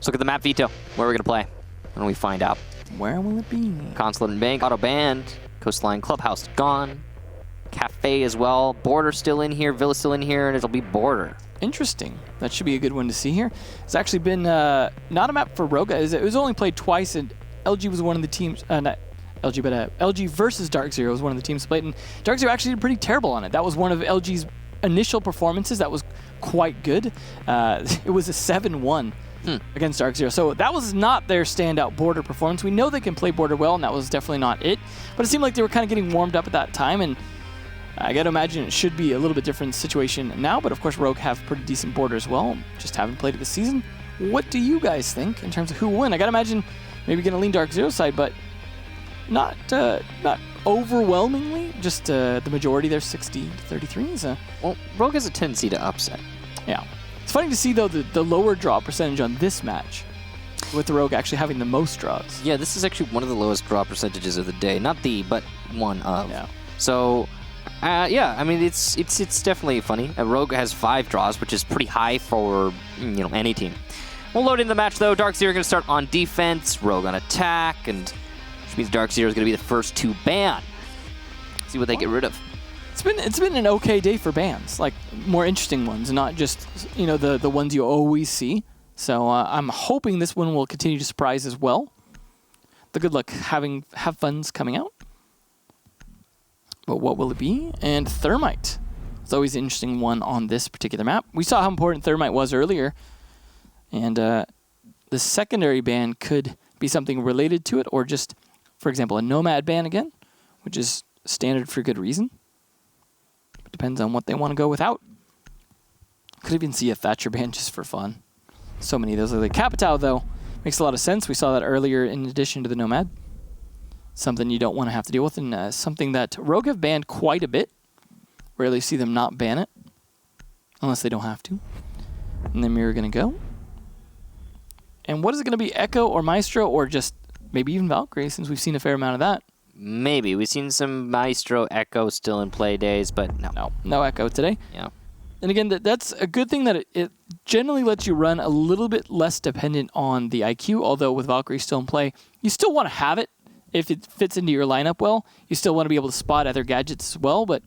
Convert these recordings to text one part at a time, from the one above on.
Let's look at the map veto. Where are we going to play? When we find out. Where will it be? Consulate and Bank, auto banned. Coastline Clubhouse gone. Cafe as well. Border still in here. Villa still in here, and it'll be Border. Interesting. That should be a good one to see here. It's actually been not a map for Rogue. It was only played twice, and LG was one of the teams. Not LG, but LG versus DarkZero was one of the teams played, and DarkZero actually did pretty terrible on it. That was one of LG's initial performances that was quite good. It was a 7-1 against DarkZero. So that was not their standout Border performance. We know they can play Border well, and that was definitely not it. But it seemed like they were kind of getting warmed up at that time, and I got to imagine it should be a little bit different situation now. But of course, Rogue have pretty decent Border as well. Just haven't played it this season. What do you guys think in terms of who will win? I got to imagine maybe going to lean DarkZero side, but not overwhelmingly. Just the majority there, 60-33. Well, Rogue has a tendency to upset. Yeah. It's funny to see, though, the lower draw percentage on this match, with the Rogue actually having the most draws. Yeah, this is actually one of the lowest draw percentages of the day. Not the, but one of. Yeah. So, yeah, I mean, it's definitely funny. Rogue has 5 draws, which is pretty high for, any team. We'll load into the match, though. DarkZero going to start on defense, Rogue on attack, and which means DarkZero is going to be the first to ban. See what they get rid of. It's been an okay day for bans, like more interesting ones, not just the ones you always see. So I'm hoping this one will continue to surprise as well. The good luck have fun's coming out. But what will it be? And Thermite. It's always an interesting one on this particular map. We saw how important Thermite was earlier, and the secondary ban could be something related to it, or just, for example, a Nomad ban again, which is standard for good reason. Depends on what they want to go without. Could even see a Thatcher ban just for fun. So many of those. Like Capitao, though, makes a lot of sense. We saw that earlier in addition to the Nomad. Something you don't want to have to deal with, and something that Rogue have banned quite a bit. Rarely see them not ban it, unless they don't have to. And then we're going to go. And what is it going to be? Echo or Maestro, or just maybe even Valkyrie, since we've seen a fair amount of that. Maybe. We've seen some Maestro Echo still in play days, but no. No Echo today. Yeah. And again, that's a good thing that it generally lets you run a little bit less dependent on the IQ, although with Valkyrie still in play, you still want to have it if it fits into your lineup well. You still want to be able to spot other gadgets as well, but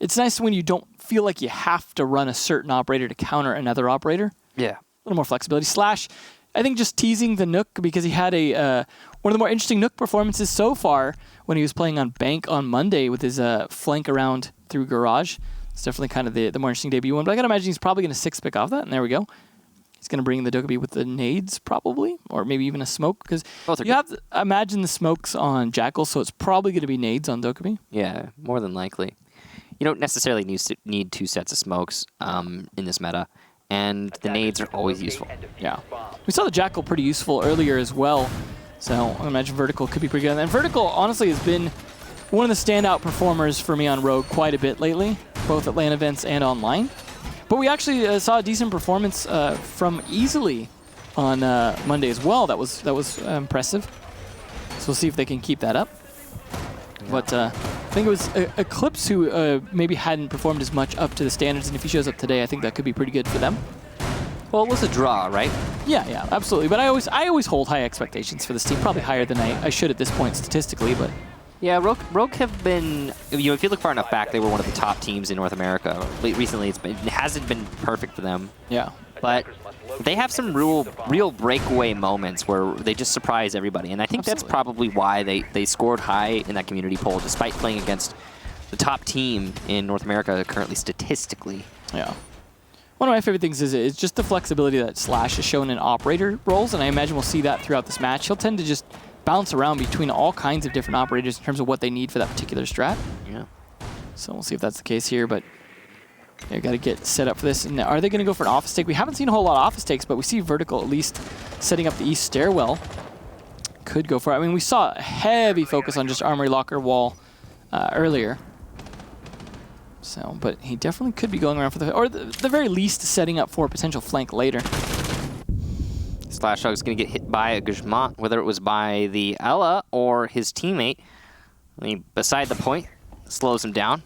it's nice when you don't feel like you have to run a certain operator to counter another operator. Yeah. A little more flexibility. Slash, I think just teasing the Nook because he had one of the more interesting Nook performances so far when he was playing on Bank on Monday with his flank around through Garage. It's definitely kind of the more interesting debut one, but I gotta imagine he's probably going to 6-pick off that, and there we go. He's going to bring the Dokkaebi with the nades, probably, or maybe even a smoke, because you have to imagine the smokes on Jackal, so it's probably going to be nades on Dokkaebi. Yeah, more than likely. You don't necessarily need 2 sets of smokes in this meta, and the nades are always useful. Yeah. We saw the Jackal pretty useful earlier as well, so I imagine Vertical could be pretty good. And Vertical, honestly, has been one of the standout performers for me on Rogue quite a bit lately, both at LAN events and online. But we actually saw a decent performance from Easily on Monday as well. That was impressive. So we'll see if they can keep that up. Yeah. But I think it was Eclipse who maybe hadn't performed as much up to the standards, and if he shows up today, I think that could be pretty good for them. Well, it was a draw, right? Yeah, absolutely. But I always hold high expectations for this team, probably higher than I should at this point statistically, but. Yeah, Rogue have been, if you look far enough back, they were one of the top teams in North America. Recently, it hasn't been perfect for them. Yeah. But they have some real breakaway moments where they just surprise everybody. And I think that's probably why they scored high in that community poll, despite playing against the top team in North America currently statistically. Yeah. One of my favorite things is just the flexibility that Slash has shown in operator roles, and I imagine we'll see that throughout this match. He'll tend to just bounce around between all kinds of different operators in terms of what they need for that particular strat. Yeah. So we'll see if that's the case here, but you got to get set up for this. And are they going to go for an office take? We haven't seen a whole lot of office takes, but we see Vertical at least setting up the east stairwell. Could go for it. I mean, we saw a heavy focus on just Armory Locker wall earlier. So, but he definitely could be going around for or the very least setting up for a potential flank later. Slashdog's going to get hit by a Guzman, whether it was by the Ella or his teammate. I mean, beside the point, slows him down.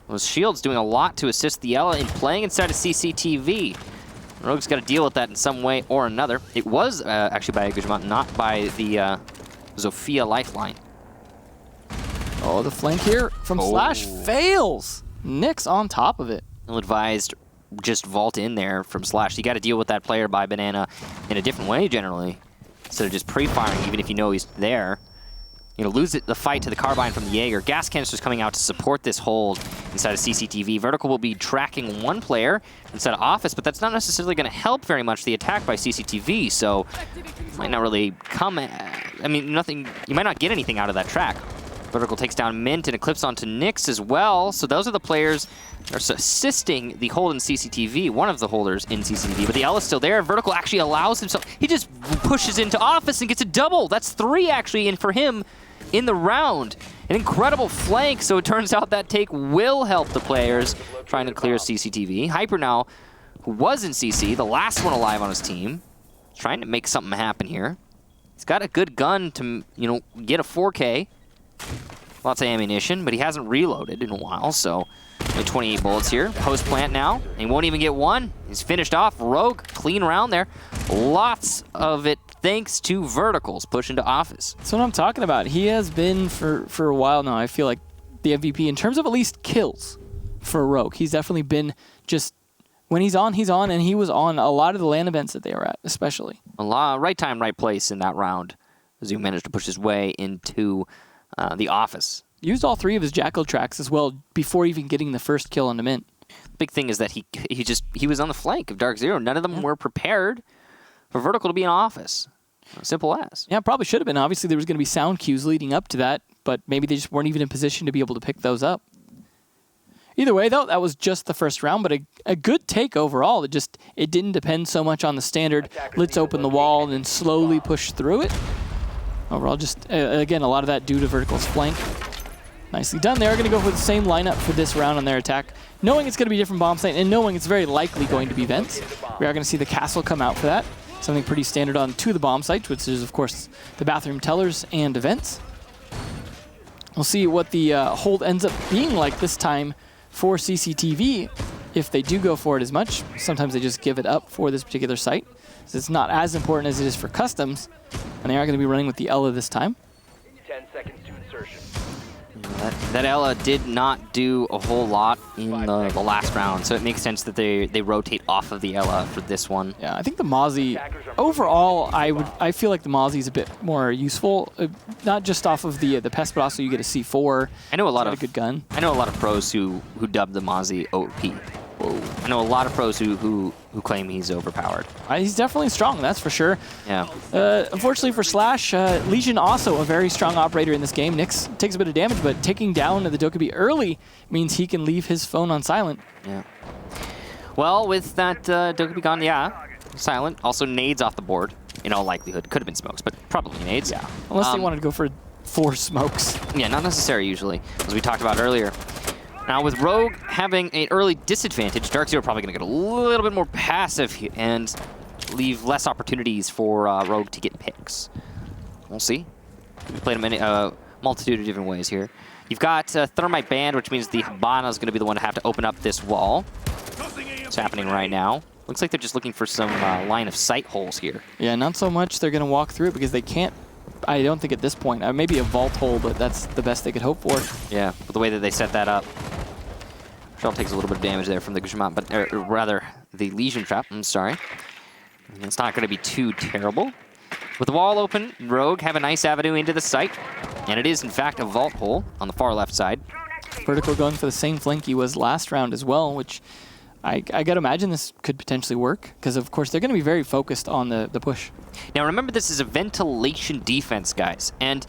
Those shields doing a lot to assist the Ella in playing inside of CCTV. Rogue's got to deal with that in some way or another. It was actually by Guzman, not by the Zofia lifeline. Oh, the flank here from Slash fails. Nyx on top of it. Ill-advised, just vault in there from Slash. You got to deal with that player by Banana in a different way generally, instead of just pre-firing, even if you know he's there. You know, lose the fight to the carbine from the Jaeger. Gas canisters coming out to support this hold inside of CCTV. Vertical will be tracking one player instead of Office, but that's not necessarily going to help very much the attack by CCTV, so might not really come. I mean, nothing. You might not get anything out of that track. Vertical takes down Mint and Eclipse onto Nyx as well, so those are the players that are assisting the hold in CCTV, one of the holders in CCTV, but the L is still there. Vertical actually allows himself, he just pushes into Office and gets a double. That's 3 actually in for him in the round. An incredible flank, so it turns out that take will help the players trying to clear CCTV. Hyper now, who was in CC, the last one alive on his team, trying to make something happen here. He's got a good gun to, you know, get a 4K. Lots of ammunition, but he hasn't reloaded in a while, so only 28 bullets here. Host plant now. He won't even get one. He's finished off. Rogue, clean round there. Lots of it thanks to Verticals push into Office. That's what I'm talking about. He has been for a while now, I feel like, the MVP in terms of at least kills for Rogue. He's definitely been just, when he's on, and he was on a lot of the LAN events that they were at, especially. Right time, right place in that round as he managed to push his way into the Office. Used all 3 of his Jackal tracks as well before even getting the first kill on the Mint. The big thing is that he was on the flank of DarkZero. None of them were prepared for Vertical to be in Office. Simple as. Yeah, probably should have been. Obviously, there was going to be sound cues leading up to that, but maybe they just weren't even in position to be able to pick those up. Either way, though, that was just the first round, but a good take overall. It didn't depend so much on the standard, let's open the wall and then slowly push through it. Overall, just, again, a lot of that due to Vertical's flank. Nicely done. They're going to go for the same lineup for this round on their attack, knowing it's going to be a different bomb site and knowing it's very likely going to be vents. We are going to see the castle come out for that. Something pretty standard on 2 of the bomb sites, which is, of course, the bathroom tellers and vents. We'll see what the hold ends up being like this time for CCTV. If they do go for it as much, sometimes they just give it up for this particular site. So it's not as important as it is for customs. And they are going to be running with the Ella this time. 10 seconds to insertion. That Ella did not do a whole lot in the last round, so it makes sense that they rotate off of the Ella for this one. Yeah, I think the Mozzie, overall, I feel like the Mozzie is a bit more useful, not just off of the pest, but also you get a C4. I know a good gun. I know a lot of pros who dub the Mozzie OP. I know a lot of pros who claim he's overpowered. He's definitely strong, that's for sure. Yeah. Unfortunately for Slash, Legion also a very strong operator in this game. Nyx takes a bit of damage, but taking down the Dokkaebi early means he can leave his phone on silent. Yeah. Well, with that Dokkaebi gone, yeah, silent. Also nades off the board, in all likelihood. Could have been smokes, but probably nades. Yeah, unless they wanted to go for 4 smokes. Yeah, not necessary usually, as we talked about earlier. Now, with Rogue having an early disadvantage, DarkZero probably going to get a little bit more passive and leave less opportunities for Rogue to get picks. We'll see. We played him in a multitude of different ways here. You've got Thermite Band, which means the Habana is going to be the one to have to open up this wall. It's happening right now. Looks like they're just looking for some line of sight holes here. Yeah, not so much they're going to walk through it because they can't. I don't think at this point. Maybe a vault hole, but that's the best they could hope for. Yeah, but the way that they set that up. Shell takes a little bit of damage there from the Guzman, but rather the Legion Trap, I'm sorry. And it's not going to be too terrible. With the wall open, Rogue have a nice avenue into the site, and it is in fact a vault hole on the far left side. Vertical going for the same flank he was last round as well, which I got to imagine this could potentially work, because of course they're going to be very focused on the push. Now remember, this is a ventilation defense, guys, and,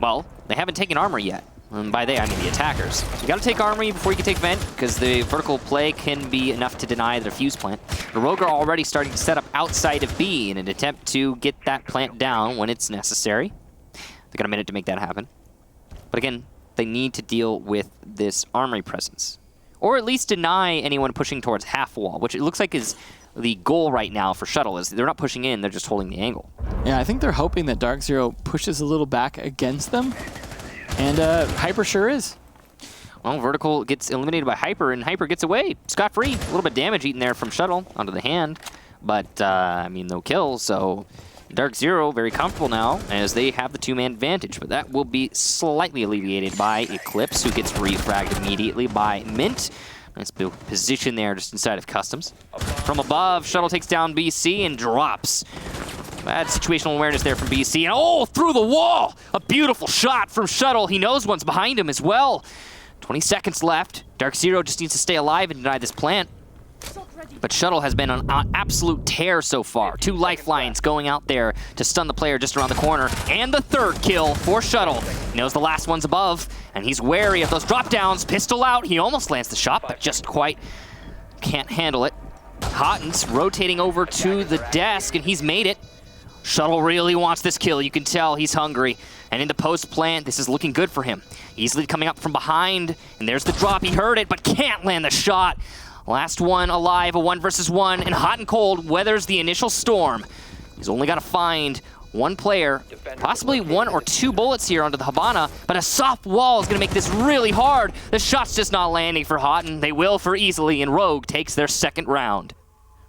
well, they haven't taken armor yet. And by they, I mean the attackers. So you got to take armory before you can take vent, because the vertical play can be enough to deny the fuse plant. The Rogue are already starting to set up outside of B in an attempt to get that plant down when it's necessary. They got a minute to make that happen. But again, they need to deal with this armory presence. Or at least deny anyone pushing towards half wall, which it looks like is the goal right now for Shuttle. Is they're not pushing in, they're just holding the angle. Yeah, I think they're hoping that DarkZero pushes a little back against them. And Hyper sure is. Well, Vertical gets eliminated by Hyper, and Hyper gets away scot-free. A little bit of damage eaten there from Shuttle onto the hand, but, I mean, no kills, so DarkZero very comfortable now as they have the two-man advantage, but that will be slightly alleviated by Eclipse, who gets refragged immediately by Mint. Nice position there just inside of Customs. From above, Shuttle takes down BC and drops. Bad situational awareness there from BC, and oh, through the wall! A beautiful shot from Shuttle. He knows one's behind him as well. 20 seconds left. DarkZero just needs to stay alive and deny this plant. But Shuttle has been on an absolute tear so far. 2 lifelines going out there to stun the player just around the corner. And the third kill for Shuttle. He knows the last one's above, and he's wary of those drop downs. Pistol out. He almost lands the shot, but just quite can't handle it. Hotten's rotating over to the desk, and he's made it. Shuttle really wants this kill. You can tell he's hungry. And in the post plant, this is looking good for him. Easily coming up from behind, and there's the drop. He heard it, but can't land the shot. Last one alive, a 1 versus 1, and Hot and Cold weathers the initial storm. He's only got to find one player, possibly 1 or 2 bullets here onto the Habana, but a soft wall is going to make this really hard. The shot's just not landing for Hot, and they will for easily, and Rogue takes their second round.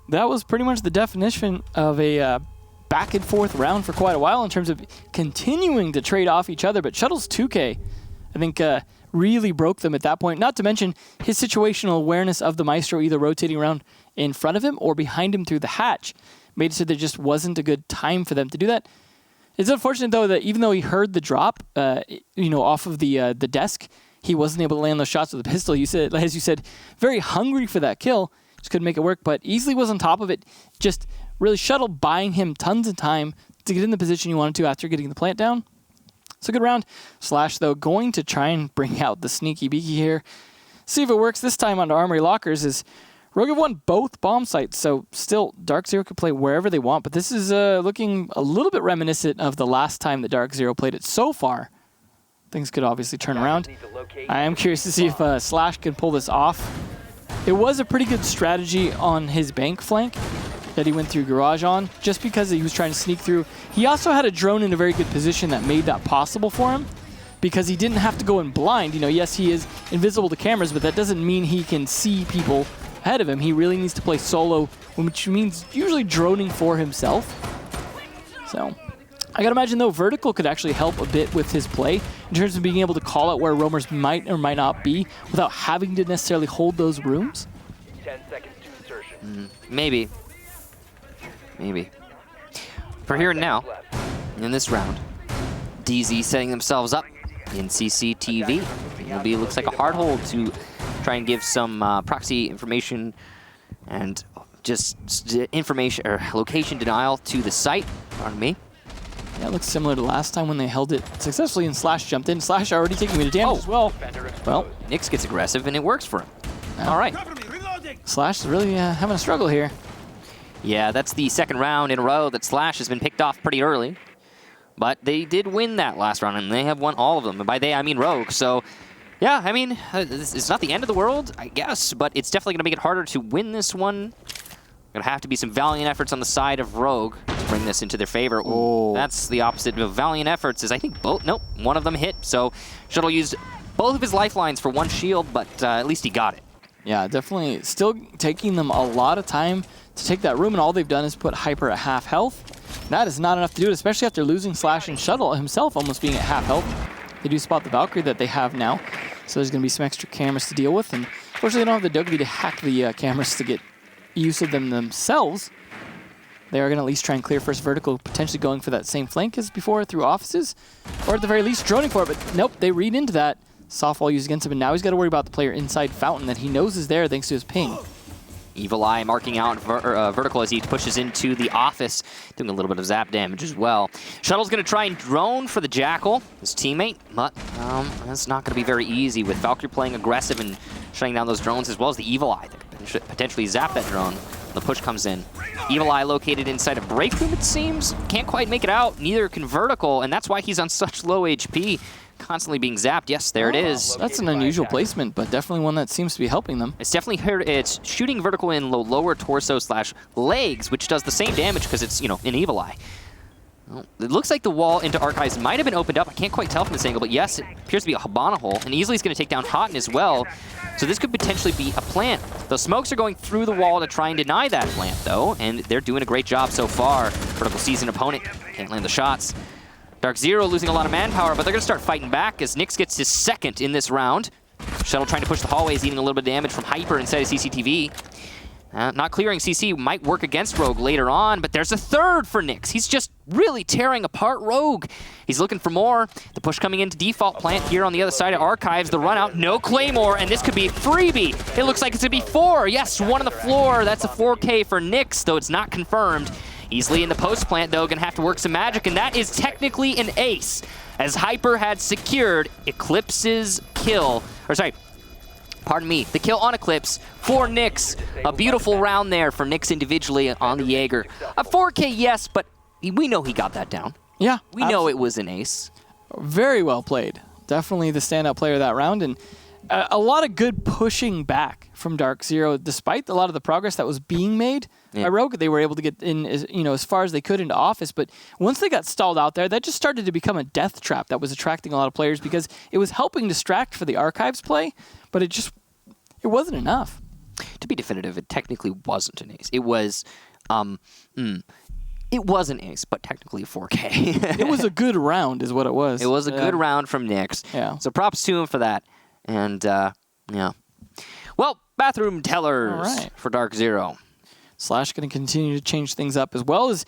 That was pretty much the definition of a back and forth round for quite a while in terms of continuing to trade off each other, but Shuttle's 2K, I think, really broke them at that point. Not to mention his situational awareness of the Maestro either rotating around in front of him or behind him through the hatch made it so there just wasn't a good time for them to do that. It's unfortunate, though, that even though he heard the drop, off of the desk, he wasn't able to land those shots with the pistol. You said, as you said, very hungry for that kill. Just couldn't make it work, but easily was on top of it. Just really Shuttle buying him tons of time to get in the position he wanted to after getting the plant down. It's a good round. Slash, though, going to try and bring out the sneaky beaky here. See if it works this time onto Armory Lockers. Is Rogue have won both bomb sites, so still DarkZero could play wherever they want, but this is looking a little bit reminiscent of the last time that DarkZero played it so far. Things could obviously turn around. I am curious to see if Slash can pull this off. It was a pretty good strategy on his bank flank that he went through garage on, just because he was trying to sneak through. He also had a drone in a very good position that made that possible for him, because he didn't have to go in blind. Yes, he is invisible to cameras, but that doesn't mean he can see people ahead of him. He really needs to play solo, which means usually droning for himself. So, I gotta imagine, though, Vertical could actually help a bit with his play in terms of being able to call out where roamers might or might not be without having to necessarily hold those rooms. 10 seconds to insertion. Maybe. For here and now, in this round, DZ setting themselves up in CCTV. It will be, looks like, a hard hold to try and give some proxy information and just information or location denial to the site. Pardon me. Yeah, it looks similar to last time when they held it successfully and Slash jumped in. Slash already taking me to damage as well. Well, Nyx gets aggressive and it works for him. All right. Slash is really having a struggle here. Yeah, that's the second round in a row that Slash has been picked off pretty early. But they did win that last round, and they have won all of them. And by they, I mean Rogue. So, yeah, I mean, it's not the end of the world, I guess, but it's definitely going to make it harder to win this one. Going to have to be some valiant efforts on the side of Rogue to bring this into their favor. Ooh, that's the opposite of valiant efforts, is I think both, nope, one of them hit. So, Shuttle used both of his lifelines for one shield, but at least he got it. Yeah, definitely still taking them a lot of time to take that room, and all they've done is put Hyper at half health. That is not enough to do it, especially after losing Slash and Shuttle himself almost being at half health. They do spot the Valkyrie that they have now, so there's going to be some extra cameras to deal with, and unfortunately they don't have the Doughy to hack the cameras to get use of them themselves. They are going to at least try and clear first Vertical, potentially going for that same flank as before through offices, or at the very least droning for it, but nope, they read into that. Softball used against him, and now he's got to worry about the player inside Fountain that he knows is there thanks to his ping. Evil Eye marking out Vertical as he pushes into the office, doing a little bit of zap damage as well. Shuttle's going to try and drone for the Jackal, his teammate, but that's not going to be very easy with Valkyrie playing aggressive and shutting down those drones, as well as the Evil Eye that could potentially zap that drone. The push comes in. Evil Eye located inside a break room, it seems. Can't quite make it out, neither can Vertical, and that's why he's on such low HP. Constantly being zapped. Yes, there it is. That's an unusual placement, but definitely one that seems to be helping them. It's definitely it's shooting Vertical in lower torso / legs, which does the same damage because it's, an Evil Eye. Well, it looks like the wall into Archives might have been opened up. I can't quite tell from this angle, but yes, it appears to be a Hibana hole, and easily is going to take down Houghton as well. So this could potentially be a plant. The smokes are going through the wall to try and deny that plant, though, and they're doing a great job so far. Vertical sees an opponent, can't land the shots. DarkZero losing a lot of manpower, but they're going to start fighting back as Nyx gets his second in this round. Shuttle trying to push the hallways, eating a little bit of damage from Hyper inside of CCTV. Not clearing CC might work against Rogue later on, but there's a third for Nyx. He's just really tearing apart Rogue. He's looking for more. The push coming into default plant here on the other side of Archives. The run out, no Claymore, and this could be a freebie. It looks like it's going to be 4. Yes, 1 on the floor. That's a 4K for Nyx, though it's not confirmed. Easily in the post plant, though, going to have to work some magic, and that is technically an ace, as Hyper had secured Eclipse's kill. Or sorry, pardon me, the kill on Eclipse for Nyx. A beautiful round there for Nyx individually on the Jaeger. A 4K, yes, but we know he got that down. Yeah. We know it was an ace. Very well played. Definitely the standout player of that round, and a lot of good pushing back from DarkZero, despite a lot of the progress that was being made by Rogue. They were able to get in as far as they could into office, but once they got stalled out there, that just started to become a death trap that was attracting a lot of players because it was helping distract for the Archives play, but it wasn't enough. To be definitive, it technically wasn't an ace. It was, it was an ace, but technically a 4K. It was a good round is what it was. It was a good round from Nyx. Yeah. So props to him for that. And, yeah. Well, bathroom tellers for DarkZero. Slash going to continue to change things up as well as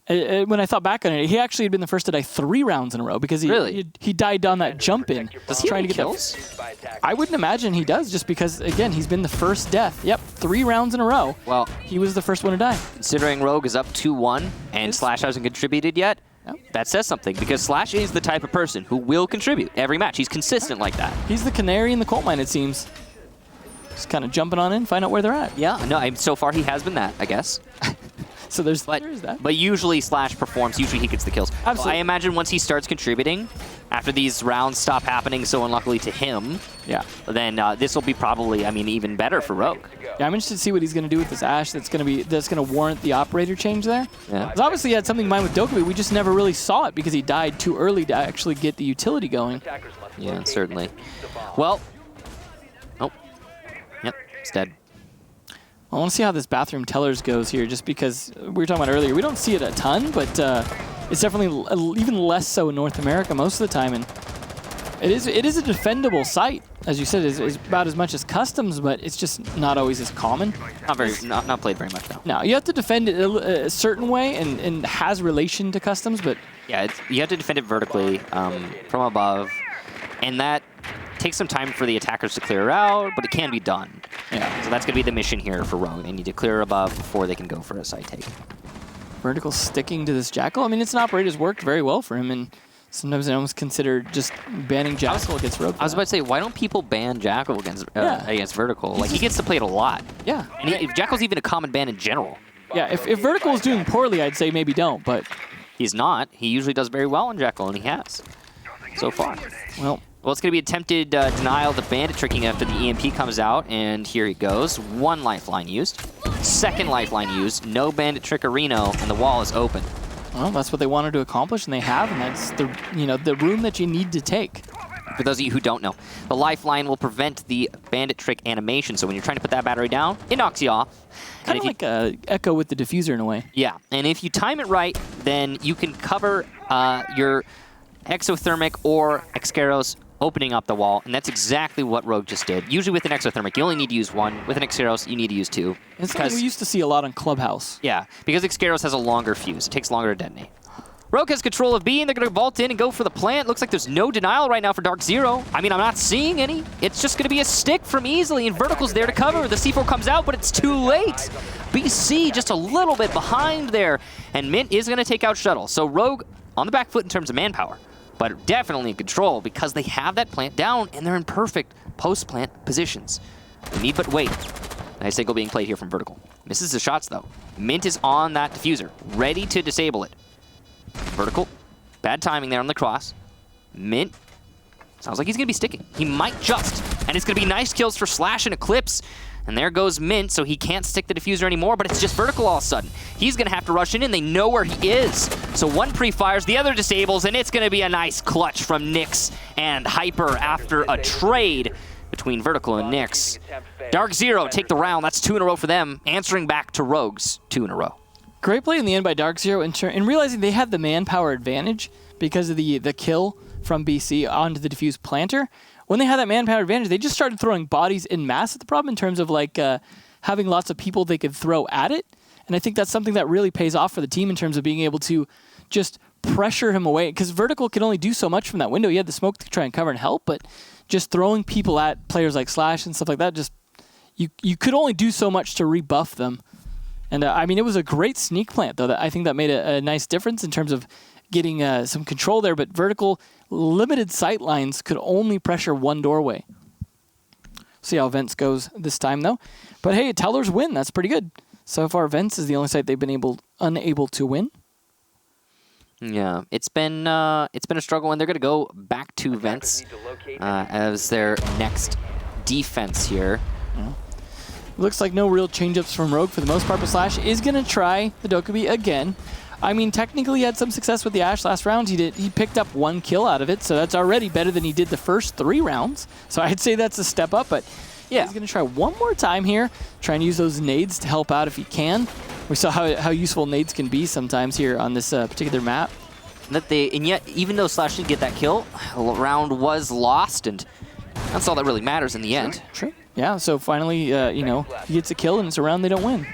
when I thought back on it, he actually had been the first to die 3 rounds in a row because he died on that jump in. Does he trying to get kills? I wouldn't imagine he does just because, again, he's been the first death. Yep, 3 rounds in a row. Well, he was the first one to die. Considering Rogue is up 2-1 and Slash hasn't contributed yet, that says something because Slash is the type of person who will contribute every match. He's consistent like that. He's the canary in the coal mine, it seems. Just kind of jumping on in, find out where they're at. Yeah, no, so far he has been that, I guess. So there is that. But usually Slash performs, usually he gets the kills. Absolutely. So I imagine once he starts contributing, after these rounds stop happening so unluckily to him, then this will be probably, even better for Rogue. Yeah, I'm interested to see what he's going to do with this Ashe that's going to warrant the operator change there. Yeah. Because obviously he had something in mind with Dokkaebi, we just never really saw it because he died too early to actually get the utility going. Yeah, certainly. Well, yep, it's dead. I want to see how this bathroom tellers goes here, just because we were talking about earlier. We don't see it a ton, but it's definitely even less so in North America most of the time. And it is a defendable site, as you said, is about as much as customs, but it's just not always as common. Not played very much now. No, you have to defend it a certain way, and has relation to customs, but yeah, you have to defend it vertically from above, and that takes some time for the attackers to clear out, but it can be done. Yeah. So that's going to be the mission here for Rogue. They need to clear above before they can go for a side take. Vertical sticking to this Jackal. It's an operator's worked very well for him, and sometimes I almost consider just banning Jackal against Rogue. I was about to say, why don't people ban Jackal against Vertical? Like, he gets to play it a lot. Yeah. And Jackal's even a common ban in general. Yeah, if Vertical is doing poorly, I'd say maybe don't, but he's not. He usually does very well on Jackal, and he has so far. Well, it's going to be attempted denial of the bandit tricking after the EMP comes out, and here he goes. 1 lifeline used. 2nd lifeline used. No bandit trickerino, and the wall is open. Well, that's what they wanted to accomplish, and they have, and that's the room that you need to take. For those of you who don't know, the lifeline will prevent the bandit trick animation, so when you're trying to put that battery down, it knocks you off. Kind of like Echo with the diffuser in a way. Yeah, and if you time it right, then you can cover your exothermic or Excaros opening up the wall, and that's exactly what Rogue just did. Usually with an exothermic, you only need to use 1. With an Excaros, you need to use 2. It's something we used to see a lot on Clubhouse. Yeah, because Excaros has a longer fuse. It takes longer to detonate. Rogue has control of B, and they're going to vault in and go for the plant. Looks like there's no denial right now for DarkZero. I'm not seeing any. It's just going to be a stick from Easily, and Vertical's there to cover. The C4 comes out, but it's too late. BC just a little bit behind there, and Mint is going to take out Shuttle. So Rogue on the back foot in terms of manpower, but definitely in control because they have that plant down and they're in perfect post-plant positions. They need but wait. Nice angle being played here from Vertical. Misses the shots though. Mint is on that diffuser, ready to disable it. Vertical, bad timing there on the cross. Mint, sounds like he's gonna be sticking. He might just, and it's gonna be nice kills for Slash and Eclipse. And there goes Mint, so he can't stick the diffuser anymore, but it's just Vertical all of a sudden. He's going to have to rush in, and they know where he is. So one pre-fires, the other disables, and it's going to be a nice clutch from Nyx and Hyper after a trade between Vertical and Nyx. DarkZero take the round. That's 2 in a row for them, answering back to Rogue's 2 in a row. Great play in the end by DarkZero in realizing they had the manpower advantage because of the kill from BC onto the diffuse planter. When they had that manpower advantage, they just started throwing bodies en masse at the problem in terms of like having lots of people they could throw at it. And I think that's something that really pays off for the team in terms of being able to just pressure him away. Because Vertical could only do so much from that window. He had the smoke to try and cover and help, but just throwing people at players like Slash and stuff like that, just you could only do so much to rebuff them. And I mean, it was a great sneak plant, though. That I think that made a nice difference in terms of getting some control there. But Vertical, limited sight lines, could only pressure one doorway. See how Vents goes this time, though. But hey, Tellers win. That's pretty good. So far, Vents is the only site they've been unable to win. Yeah, it's been a struggle, and they're going to go back to Vents as their next defense here. Yeah. Looks like no real change-ups from Rogue for the most part, but Slash is going to try the Dokkaebi again. I mean, technically he had some success with the Ashe last round. He picked up 1 kill out of it, so that's already better than he did the first 3 rounds. So I'd say that's a step up, but yeah, he's going to try one more time here, try and use those nades to help out if he can. We saw how useful nades can be sometimes here on this particular map. And yet, even though Slash did get that kill, a round was lost, and that's all that really matters in the end. True. Yeah, so finally, you know, he gets a kill and it's a round they don't win.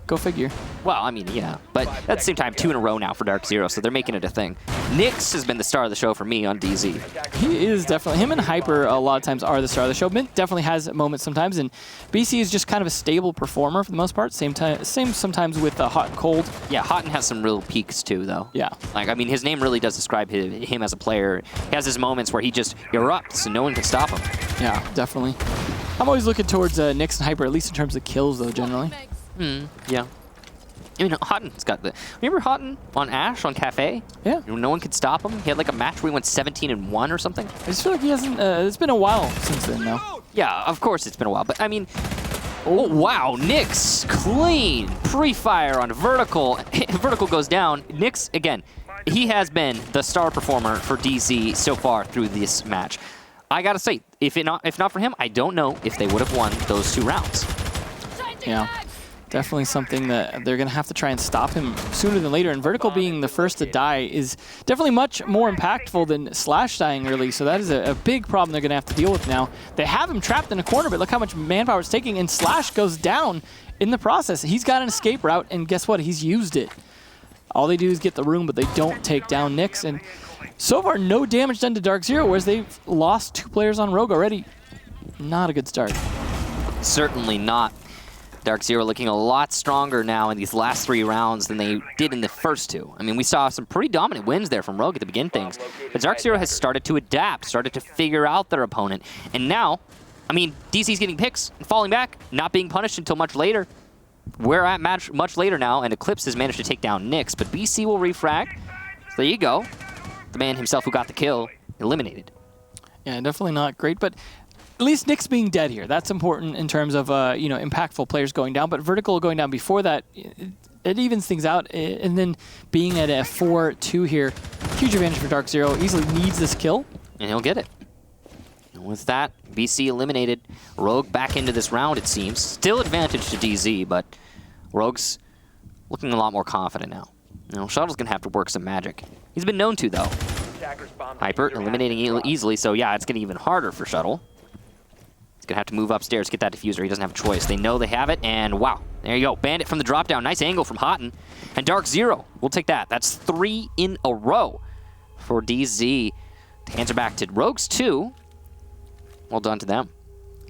Go figure. Well, I mean, yeah, but at the same time, 2 in a row now for DarkZero, so they're making it a thing. Nyx has been the star of the show for me on DZ. He is definitely. Him and Hyper a lot of times are the star of the show. Mint definitely has moments sometimes, and BC is just kind of a stable performer for the most part. Same sometimes with Hot and Cold. Yeah, Hotton has some real peaks too, though. Yeah. Like, I mean, his name really does describe him as a player. He has his moments where he just erupts and no one can stop him. Yeah, definitely. I'm always looking towards Nyx and Hyper, at least in terms of kills, though, generally. Yeah. I mean, Hotton's got the... Remember Hotton on Ashe on Cafe? Yeah. No one could stop him. He had like a match where he went 17-1 or something. I just feel like he hasn't... it's been a while since then, though. Yeah, of course it's been a while. But, I mean... Oh, wow. Nyx, clean. Pre-fire on Vertical. Vertical goes down. Nyx, again, he has been the star performer for DZ so far through this match. I gotta say, if not for him, I don't know if they would have won those 2 rounds. Yeah. Definitely something that they're going to have to try and stop him sooner than later. And Vertical being the first to die is definitely much more impactful than Slash dying early. So that is a big problem they're going to have to deal with now. They have him trapped in a corner, but look how much manpower it's taking. And Slash goes down in the process. He's got an escape route, and guess what? He's used it. All they do is get the room, but they don't take down Nyx. And so far, no damage done to DarkZero, whereas they've lost 2 players on Rogue already. Not a good start. Certainly not. DarkZero looking a lot stronger now in these last 3 rounds than they did in the first 2. I mean, we saw some pretty dominant wins there from Rogue at the beginning things. But DarkZero has started to adapt, started to figure out their opponent. And now, I mean, DC's getting picks and falling back, not being punished until much later. We're at much later now, and Eclipse has managed to take down Nyx, but BC will refrag. So there you go. The man himself who got the kill, eliminated. Yeah, definitely not great, but at least Nyx being dead here. That's important in terms of, you know, impactful players going down, but Vertical going down before that, it evens things out, and then being at a 4-2 here, huge advantage for DarkZero. Easily needs this kill. And he'll get it. And with that, BC eliminated. Rogue back into this round, it seems. Still advantage to DZ, but Rogue's looking a lot more confident now. You know, Shuttle's going to have to work some magic. He's been known to, though. Hyper eliminating easily, so yeah, it's getting even harder for Shuttle. He's going to have to move upstairs, get that diffuser. He doesn't have a choice. They know they have it, and wow. There you go. Bandit from the drop down. Nice angle from Hotton. And DarkZero, we'll take that. That's 3 in a row for DZ. Hands are back to Rogue's 2. Well done to them.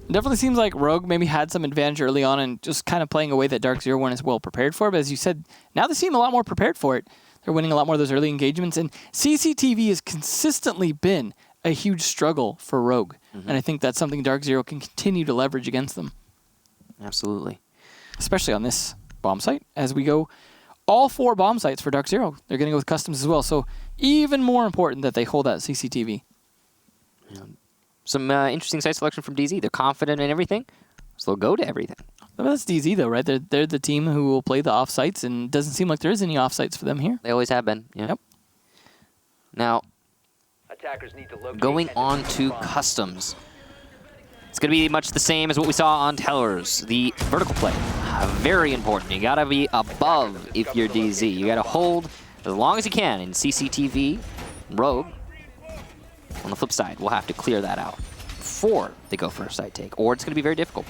Definitely seems like Rogue maybe had some advantage early on and just kind of playing a way that DarkZero one is well prepared for. But as you said, now they seem a lot more prepared for it. They're winning a lot more of those early engagements. And CCTV has consistently been a huge struggle for Rogue. And I think that's something DarkZero can continue to leverage against them. Absolutely. Especially on this bomb site. As we go, all 4 bomb sites for DarkZero, they're going to go with customs as well. So even more important that they hold that CCTV. Yeah. Some interesting site selection from DZ. They're confident in everything. So they'll go to everything. Well, that's DZ though, right? They're the team who will play the offsites, and it doesn't seem like there is any offsites for them here. They always have been. Yeah. Yep. Now, Attackers need to locate going and on defuse to the bomb. customs. It's going to be much the same as what we saw on Tellers. The vertical play, very important. You got to be above if you're DZ. You got to hold as long as you can in CCTV. Rogue, on the flip side, will have to clear that out before they go for a side take, or it's going to be very difficult.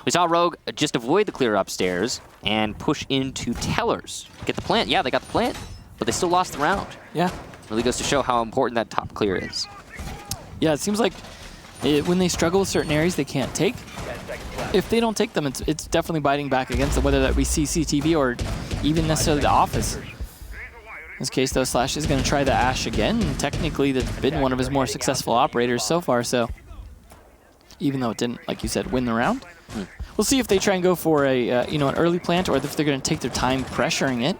We saw Rogue just avoid the clear upstairs and push into Tellers. Get the plant. Yeah, they got the plant, but they still lost the round. Yeah. Really goes to show how important that top clear is. Yeah, it seems like when they struggle with certain areas they can't take, 10 seconds left. if they don't take them, it's definitely biting back against them, whether that be CCTV or even necessarily the office. In this case, though, Slash is going to try the Ash again. And technically, that's been one of his more successful operators so far, so even though it didn't, like you said, win the round. We'll see if they try and go for a an early plant, or if they're going to take their time pressuring it,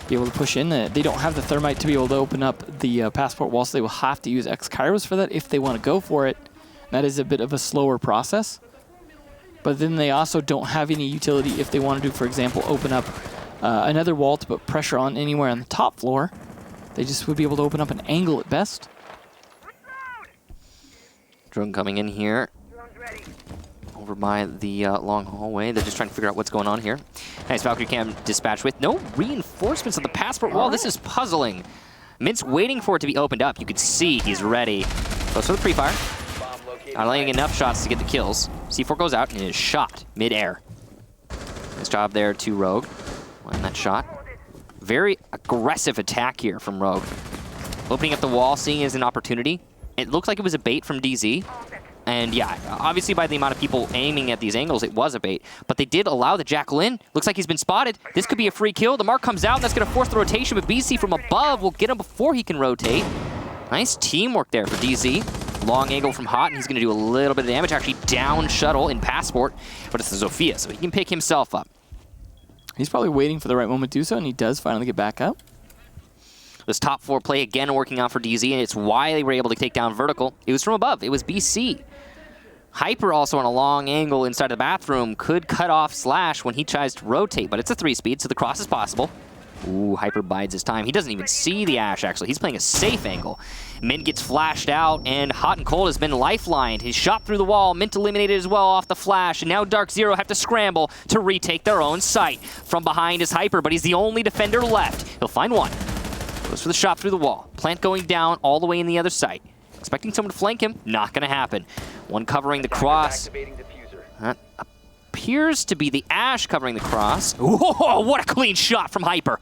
be able to push in. They don't have the thermite to be able to open up the passport wall, so they will have to use X-Kairos for that if they want to go for it. That is a bit of a slower process. But then they also don't have any utility if they want to do, for example, open up another wall to put pressure on anywhere on the top floor. They just would be able to open up an angle at best. Drone coming in here. Over by the long hallway. They're just trying to figure out what's going on here. Nice Valkyrie cam dispatch with no reinforcements of the passport wall. This is puzzling. Mint's waiting for it to be opened up. You can see he's ready. Goes for the pre-fire. Bomb located. Not laying enough shots to get the kills. C4 goes out and is shot mid-air. Nice job there to Rogue. Landing that shot. Very aggressive attack here from Rogue. Opening up the wall, seeing it as an opportunity. It looks like it was a bait from DZ. And yeah, obviously by the amount of people aiming at these angles, it was a bait. But they did allow the Jackal in. Looks like he's been spotted. This could be a free kill. The mark comes out, and that's going to force the rotation, but BC from above will get him before he can rotate. Nice teamwork there for DZ. Long angle from Hot, and he's going to do a little bit of damage. Actually down shuttle in Passport, but it's the Zofia, so he can pick himself up. He's probably waiting for the right moment to do so, and he does finally get back up. This top floor play again working out for DZ, and it's why they were able to take down Vertical. It was from above. It was BC. Hyper also on a long angle inside the bathroom could cut off Slash when he tries to rotate, but it's a 3-speed, so the cross is possible. Ooh, Hyper bides his time. He doesn't even see the Ash, actually. He's playing a safe angle. Mint gets flashed out, and Hot and Cold has been lifelined. He's shot through the wall. Mint eliminated as well off the flash, and now DarkZero have to scramble to retake their own site. From behind is Hyper, but he's the only defender left. He'll find one. Goes for the shot through the wall. Plant going down all the way in the other site. Expecting someone to flank him. Not going to happen. One covering the cross. Activating diffuser. That appears to be the Ash covering the cross. Whoa, what a clean shot from Hyper.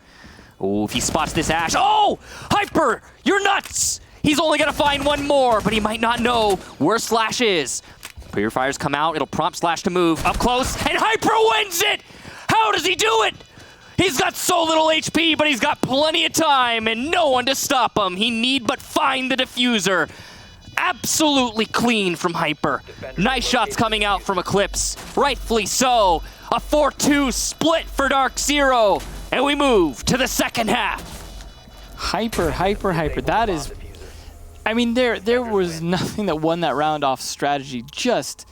Oh, if he spots this Ash. Oh, Hyper, you're nuts. He's only going to find one more, but he might not know where Slash is. Purifiers come out. It'll prompt Slash to move up close, and Hyper wins it. How does he do it? He's got so little HP, but he's got plenty of time and no one to stop him. He need but find the diffuser. Absolutely clean from Hyper. Nice shots coming out from Eclipse. Rightfully so. A 4-2 split for DarkZero. And we move to the second half. Hyper. That is... I mean, there was nothing that won that round off strategy. Just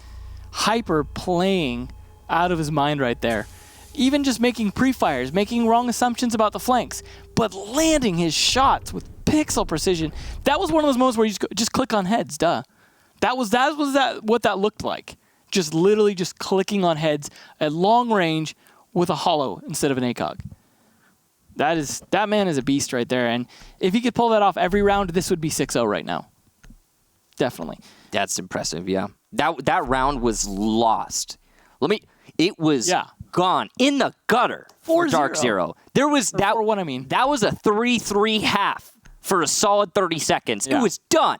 Hyper playing out of his mind right there. Even just making pre-fires, making wrong assumptions about the flanks, but landing his shots with pixel precision. That was one of those moments where you just click on heads, duh. That was what that looked like. Just literally just clicking on heads at long range with a hollow instead of an ACOG. That man is a beast right there, and if he could pull that off every round, this would be 6-0 right now. Definitely. That's impressive, yeah. That round was lost. It was gone in the gutter for 4-0. DarkZero. There was that. What I mean. That was a 3-3 half for a solid 30 seconds. Yeah. It was done.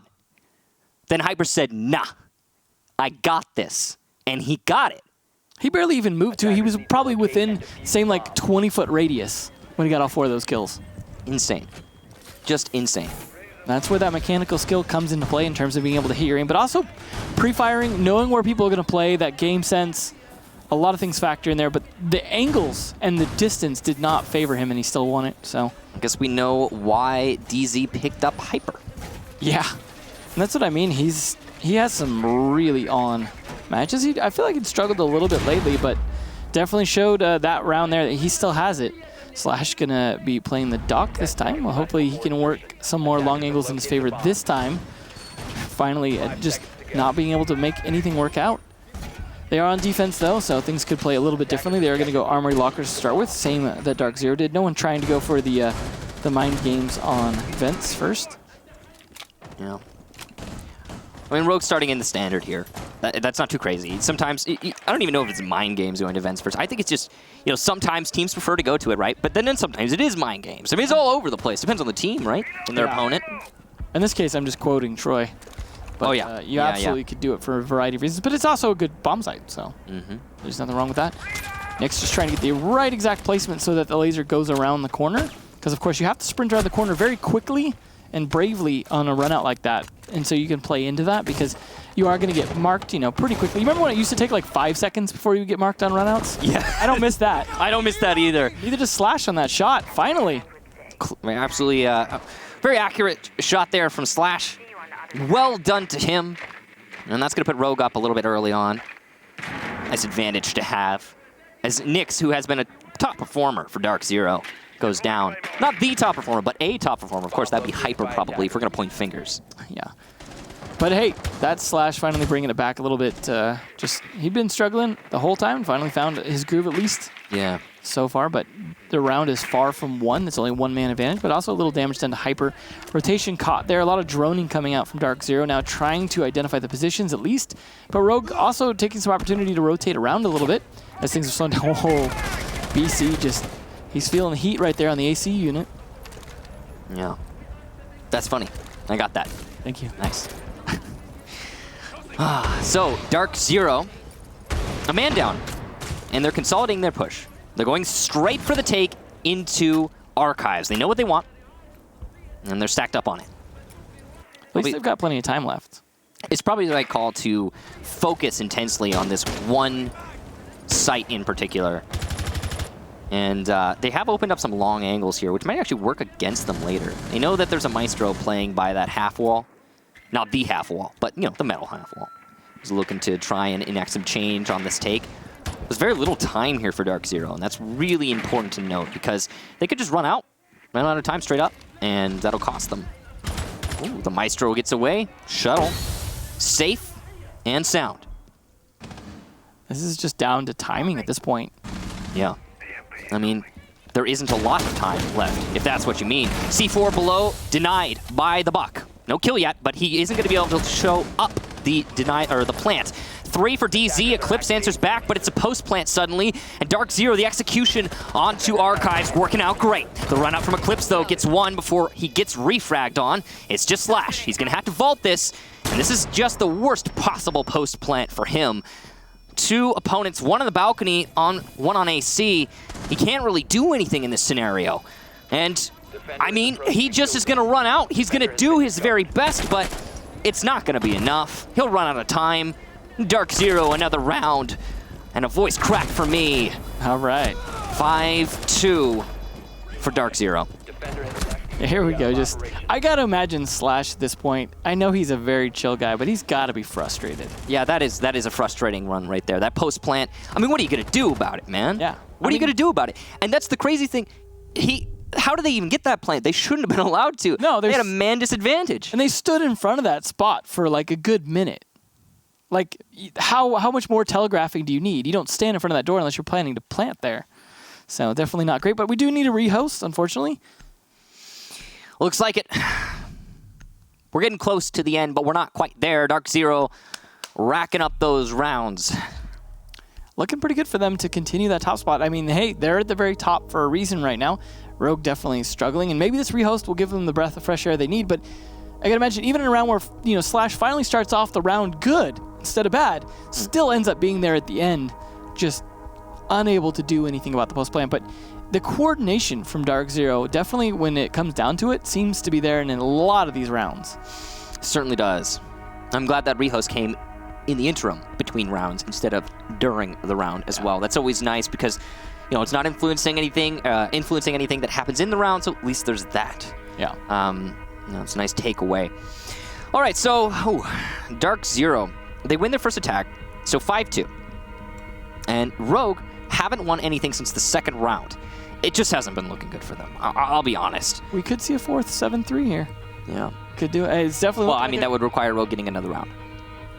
Then Hyper said, "Nah, I got this," and he got it. He barely even moved to. He was probably within same like 20-foot radius when he got all 4 of those kills. Insane, just insane. That's where that mechanical skill comes into play in terms of being able to hit your aim, but also pre-firing, knowing where people are going to play, that game sense. A lot of things factor in there, but the angles and the distance did not favor him, and he still won it, so. I guess we know why DZ picked up Hyper. Yeah, and that's what I mean. He has some really on matches. I feel like he'd struggled a little bit lately, but definitely showed that round there that he still has it. Slash gonna be playing the Doc this time. Well, hopefully he can work some more long angles in his favor this time. Finally, just not being able to make anything work out. They are on defense though, so things could play a little bit differently. They are gonna go Armory Lockers to start with, same that DarkZero did. No one trying to go for the mind games on vents first. Yeah. I mean, Rogue's starting in the standard here. That's not too crazy. Sometimes, I don't even know if it's mind games going to vents first. I think it's just, sometimes teams prefer to go to it, right? But then sometimes it is mind games. I mean, it's all over the place. Depends on the team, right? And their opponent. In this case, I'm just quoting Troy. But, you absolutely could do it for a variety of reasons. But it's also a good bomb site, so there's nothing wrong with that. Nick's just trying to get the right exact placement so that the laser goes around the corner. Because, of course, you have to sprint around the corner very quickly and bravely on a run out like that. And so you can play into that because you are going to get marked, pretty quickly. You remember when it used to take like 5 seconds before you get marked on runouts? Yeah. I don't miss that. I don't miss that either. Neither does Slash on that shot, finally. Absolutely very accurate shot there from Slash. Well done to him. And that's going to put Rogue up a little bit early on. Nice advantage to have. As Nyx, who has been a top performer for DarkZero, goes down. Not the top performer, but a top performer. Of course, that'd be Hyper probably if we're going to point fingers. Yeah. But hey, that's Slash finally bringing it back a little bit. He'd been struggling the whole time. Finally found his groove at least. Yeah. So far, but the round is far from won. It's only one man advantage, but also a little damage done to Hyper. Rotation caught there. A lot of droning coming out from DarkZero now, trying to identify the positions at least. But Rogue also taking some opportunity to rotate around a little bit as things are slowing down. Oh, BC just... He's feeling the heat right there on the AC unit. Yeah. That's funny. I got that. Thank you. Nice. So, DarkZero, a man down, and they're consolidating their push. They're going straight for the take into Archives. They know what they want, and they're stacked up on it. At least they've got plenty of time left. It's probably the right call to focus intensely on this one site in particular. And they have opened up some long angles here, which might actually work against them later. They know that there's a Maestro playing by that half wall. Not the half wall, but, the metal half wall. He's looking to try and enact some change on this take. There's very little time here for DarkZero, and that's really important to note because they could just run out of time straight up, and that'll cost them. Ooh, the Maestro gets away. Shuttle. Safe and sound. This is just down to timing at this point. Yeah. I mean, there isn't a lot of time left, if that's what you mean. C4 below, denied by the Buck. No kill yet, but he isn't going to be able to show up the plant. 3 for DZ, Eclipse answers back, but it's a post-plant suddenly, and DarkZero, the execution onto Archives, working out great. The run-out from Eclipse, though, gets one before he gets refragged on. It's just Slash. He's going to have to vault this, and this is just the worst possible post-plant for him. 2 opponents, one on the balcony, one on AC. He can't really do anything in this scenario. And, I mean, he just is going to run out. He's going to do his very best, but it's not going to be enough. He'll run out of time. DarkZero, another round. And a voice crack for me. All right. 5-2 for DarkZero. Here we go. I got to imagine Slash at this point. I know he's a very chill guy, but he's got to be frustrated. Yeah, that is a frustrating run right there. That post-plant. I mean, what are you going to do about it, man? Yeah. What are you going to do about it? And that's the crazy thing. How did they even get that plant? They shouldn't have been allowed to. No, they had a man disadvantage. And they stood in front of that spot for like a good minute. Like, how much more telegraphing do you need? You don't stand in front of that door unless you're planning to plant there. So definitely not great, but we do need a rehost, unfortunately. Looks like it. We're getting close to the end, but we're not quite there. DarkZero racking up those rounds. Looking pretty good for them to continue that top spot. I mean, hey, they're at the very top for a reason right now. Rogue definitely struggling, and maybe this rehost will give them the breath of fresh air they need, but I gotta imagine even in a round where, Slash finally starts off the round good instead of bad, still ends up being there at the end, just unable to do anything about the post plan. But the coordination from DarkZero, definitely when it comes down to it, seems to be there in a lot of these rounds. Certainly does. I'm glad that rehost came in the interim between rounds instead of during the round as well. That's always nice because, it's not influencing anything that happens in the round, so at least there's that. Yeah. It's a nice takeaway. All right, so DarkZero, they win their first attack. So 5-2. And Rogue haven't won anything since the second round. It just hasn't been looking good for them. I'll be honest. We could see a fourth 7-3 here. Yeah. Could do it. It's definitely. Well, I mean, that would require Rogue getting another round.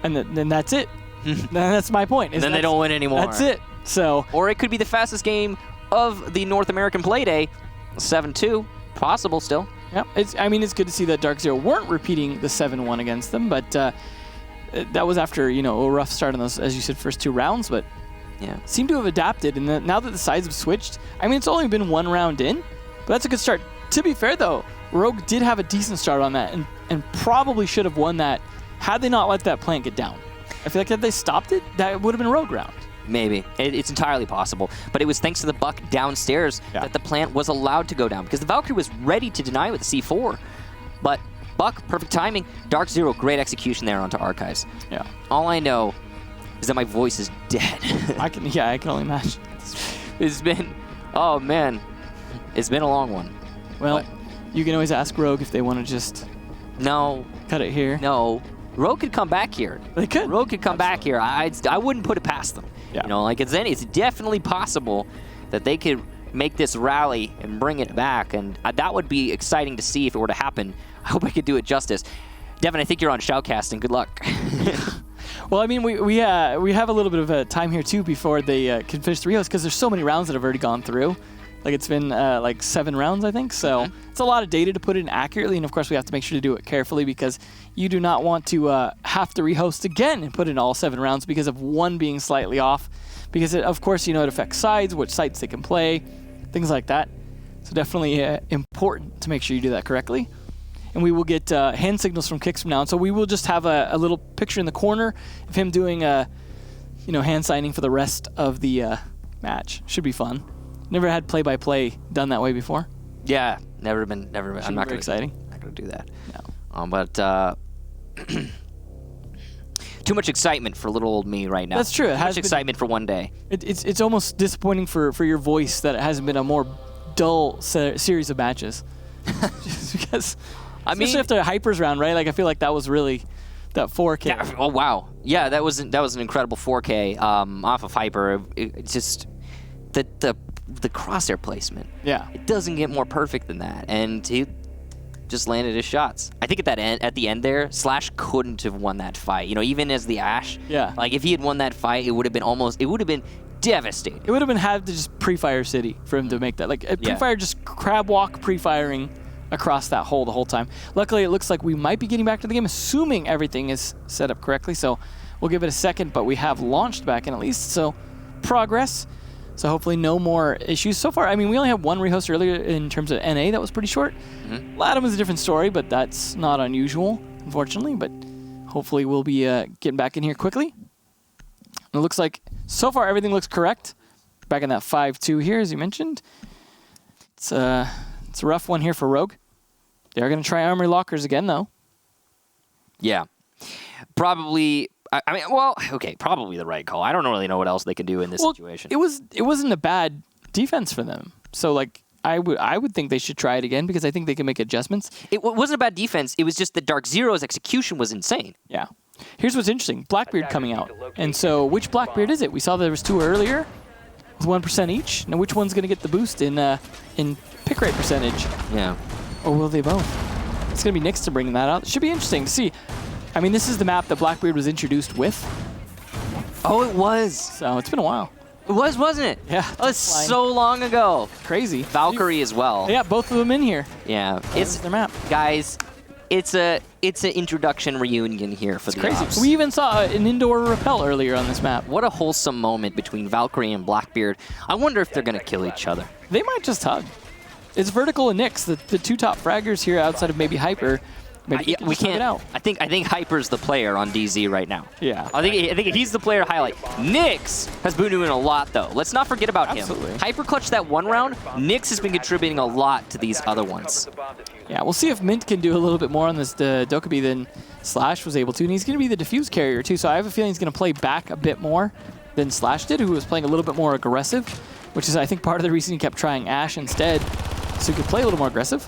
And then that's it. Then that's my point. Then they don't win anymore. That's it. So. Or it could be the fastest game of the North American play day. 7-2. Possible still. Yeah. It's good to see that DarkZero weren't repeating the 7-1 against them, but that was after, a rough start on those, as you said, first 2 rounds, but yeah, seem to have adapted. And now that the sides have switched, it's only been 1 round in, but that's a good start. To be fair, though, Rogue did have a decent start on that and probably should have won that had they not let that plant get down. I feel like if they stopped it, that would have been a Rogue round. Maybe. It's entirely possible. But it was thanks to the Buck downstairs that the plant was allowed to go down, because the Valkyrie was ready to deny with the C4. But Buck, perfect timing. DarkZero, great execution there onto Archives. Yeah. All I know is that my voice is dead. I can only imagine. It's been, oh man, it's been a long one. Well, you can always ask Rogue if they want to just cut it here. No, Rogue could come back here. They could. Rogue could come back here. I wouldn't put it past them. Yeah. It's definitely possible that they could make this rally and bring it back, and that would be exciting to see if it were to happen. I hope I could do it justice. Devin, I think you're on shoutcasting. Good luck. Well, we have a little bit of time here too before they can finish the rehost, because there's so many rounds that have already gone through. Like, it's been 7 rounds, I think. So it's a lot of data to put in accurately, and of course we have to make sure to do it carefully, because you do not want to have to rehost again and put in all 7 rounds because of one being slightly off. Because of course it affects sides, which sites they can play, things like that. So definitely important to make sure you do that correctly. And we will get hand signals from Kicks from now on. So we will just have a little picture in the corner of him doing hand signing for the rest of the match. Should be fun. Never had play-by-play done that way before. Yeah, never been. I'm not very exciting. Not gonna do that. No. But too much excitement for little old me right now. That's true. It Too much excitement for one day. It's almost disappointing for your voice that it hasn't been a more dull series of matches. Just because, especially after Hyper's round, right? Like, I feel like that was really that 4K. Yeah, oh wow. Yeah, that was an incredible 4K off of Hyper. It's just the crosshair placement. Yeah. It doesn't get more perfect than that, and he just landed his shots. I think at the end there, Slash couldn't have won that fight. Even as the Ash. Yeah. Like, if he had won that fight, it would have been devastating. It would have been had to just pre-fire City for him to make that. Like, pre-fire, just crab walk pre-firing across that hole the whole time. Luckily, it looks like we might be getting back to the game, assuming everything is set up correctly. So we'll give it a second, but we have launched back in at least. So progress. So hopefully no more issues. So far, we only had 1 rehost earlier in terms of NA. That was pretty short. Latham is a different story, but that's not unusual, unfortunately. But hopefully we'll be getting back in here quickly. And it looks like so far everything looks correct. Back in that 5-2 here, as you mentioned. It's a rough one here for Rogue. They are going to try Armory Lockers again, though. Yeah. Probably... probably the right call. I don't really know what else they can do in this situation. It wasn't a bad defense for them. So, like, I would think they should try it again, because I think they can make adjustments. It wasn't a bad defense. It was just that DarkZero's execution was insane. Yeah. Here's what's interesting. Blackbeard coming out. And so, which Blackbeard is it? We saw there was 2 earlier with 1% each. Now, which one's going to get the boost in pick rate percentage? Yeah. Or will they both? It's going to be Nyx to bring that out. It should be interesting to see. This is the map that Blackbeard was introduced with. Oh, it was. So it's been a while. It was, wasn't it? Yeah. Oh, it's so long ago. Crazy. Valkyrie as well. Yeah, both of them in here. Yeah. It's their map. Guys, it's an introduction reunion here for the crazy. ops. We even saw an indoor rappel earlier on this map. What a wholesome moment between Valkyrie and Blackbeard. I wonder if they're going to kill each other. They might just hug. It's Vertical and Nyx, the 2 top fraggers here outside of maybe Hyper. Maybe we can't. Out. I think Hyper's the player on DZ right now. Yeah. I think he's the player to highlight. Nyx has been doing a lot though. Let's not forget about him. Hyper clutched that 1 round. Nyx has been contributing a lot to these other ones. Yeah, we'll see if Mint can do a little bit more on this Dokkaebi than Slash was able to, and he's going to be the diffuse carrier too. So I have a feeling he's going to play back a bit more than Slash did, who was playing a little bit more aggressive, which is I think part of the reason he kept trying Ash instead, so he could play a little more aggressive.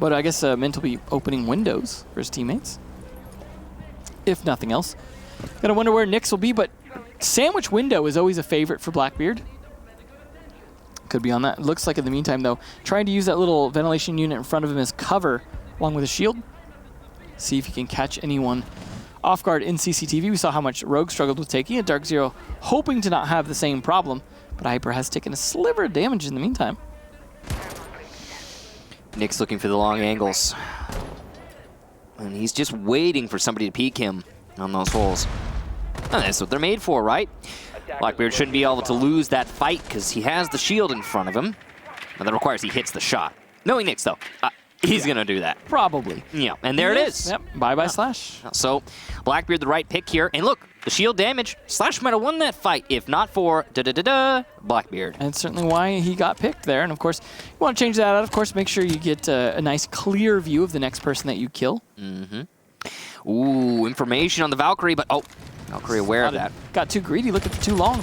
But I guess Mint will be opening windows for his teammates, if nothing else. Gotta wonder where Nyx will be, but sandwich window is always a favorite for Blackbeard. Could be on that. It looks like in the meantime, though, trying to use that little ventilation unit in front of him as cover, along with a shield. See if he can catch anyone off guard in CCTV. We saw how much Rogue struggled with taking it. DarkZero hoping to not have the same problem, but Hyper has taken a sliver of damage in the meantime. Nick's looking for the long angles. And he's just waiting for somebody to peek him on those holes. And that's what they're made for, right? Blackbeard shouldn't be able to lose that fight because he has the shield in front of him. And that requires he hits the shot. Knowing Nyx, though, he's going to do that. Probably. Yeah, and there it is. Yep, bye-bye Slash. So, Blackbeard the right pick here. And look, the shield damage. Slash might have won that fight if not for Blackbeard. And it's certainly why he got picked there. And of course, you want to change that out. Of course, make sure you get a nice clear view of the next person that you kill. Mm-hmm. Ooh, information on the Valkyrie, but Valkyrie aware of that. Got too greedy, looking for too long.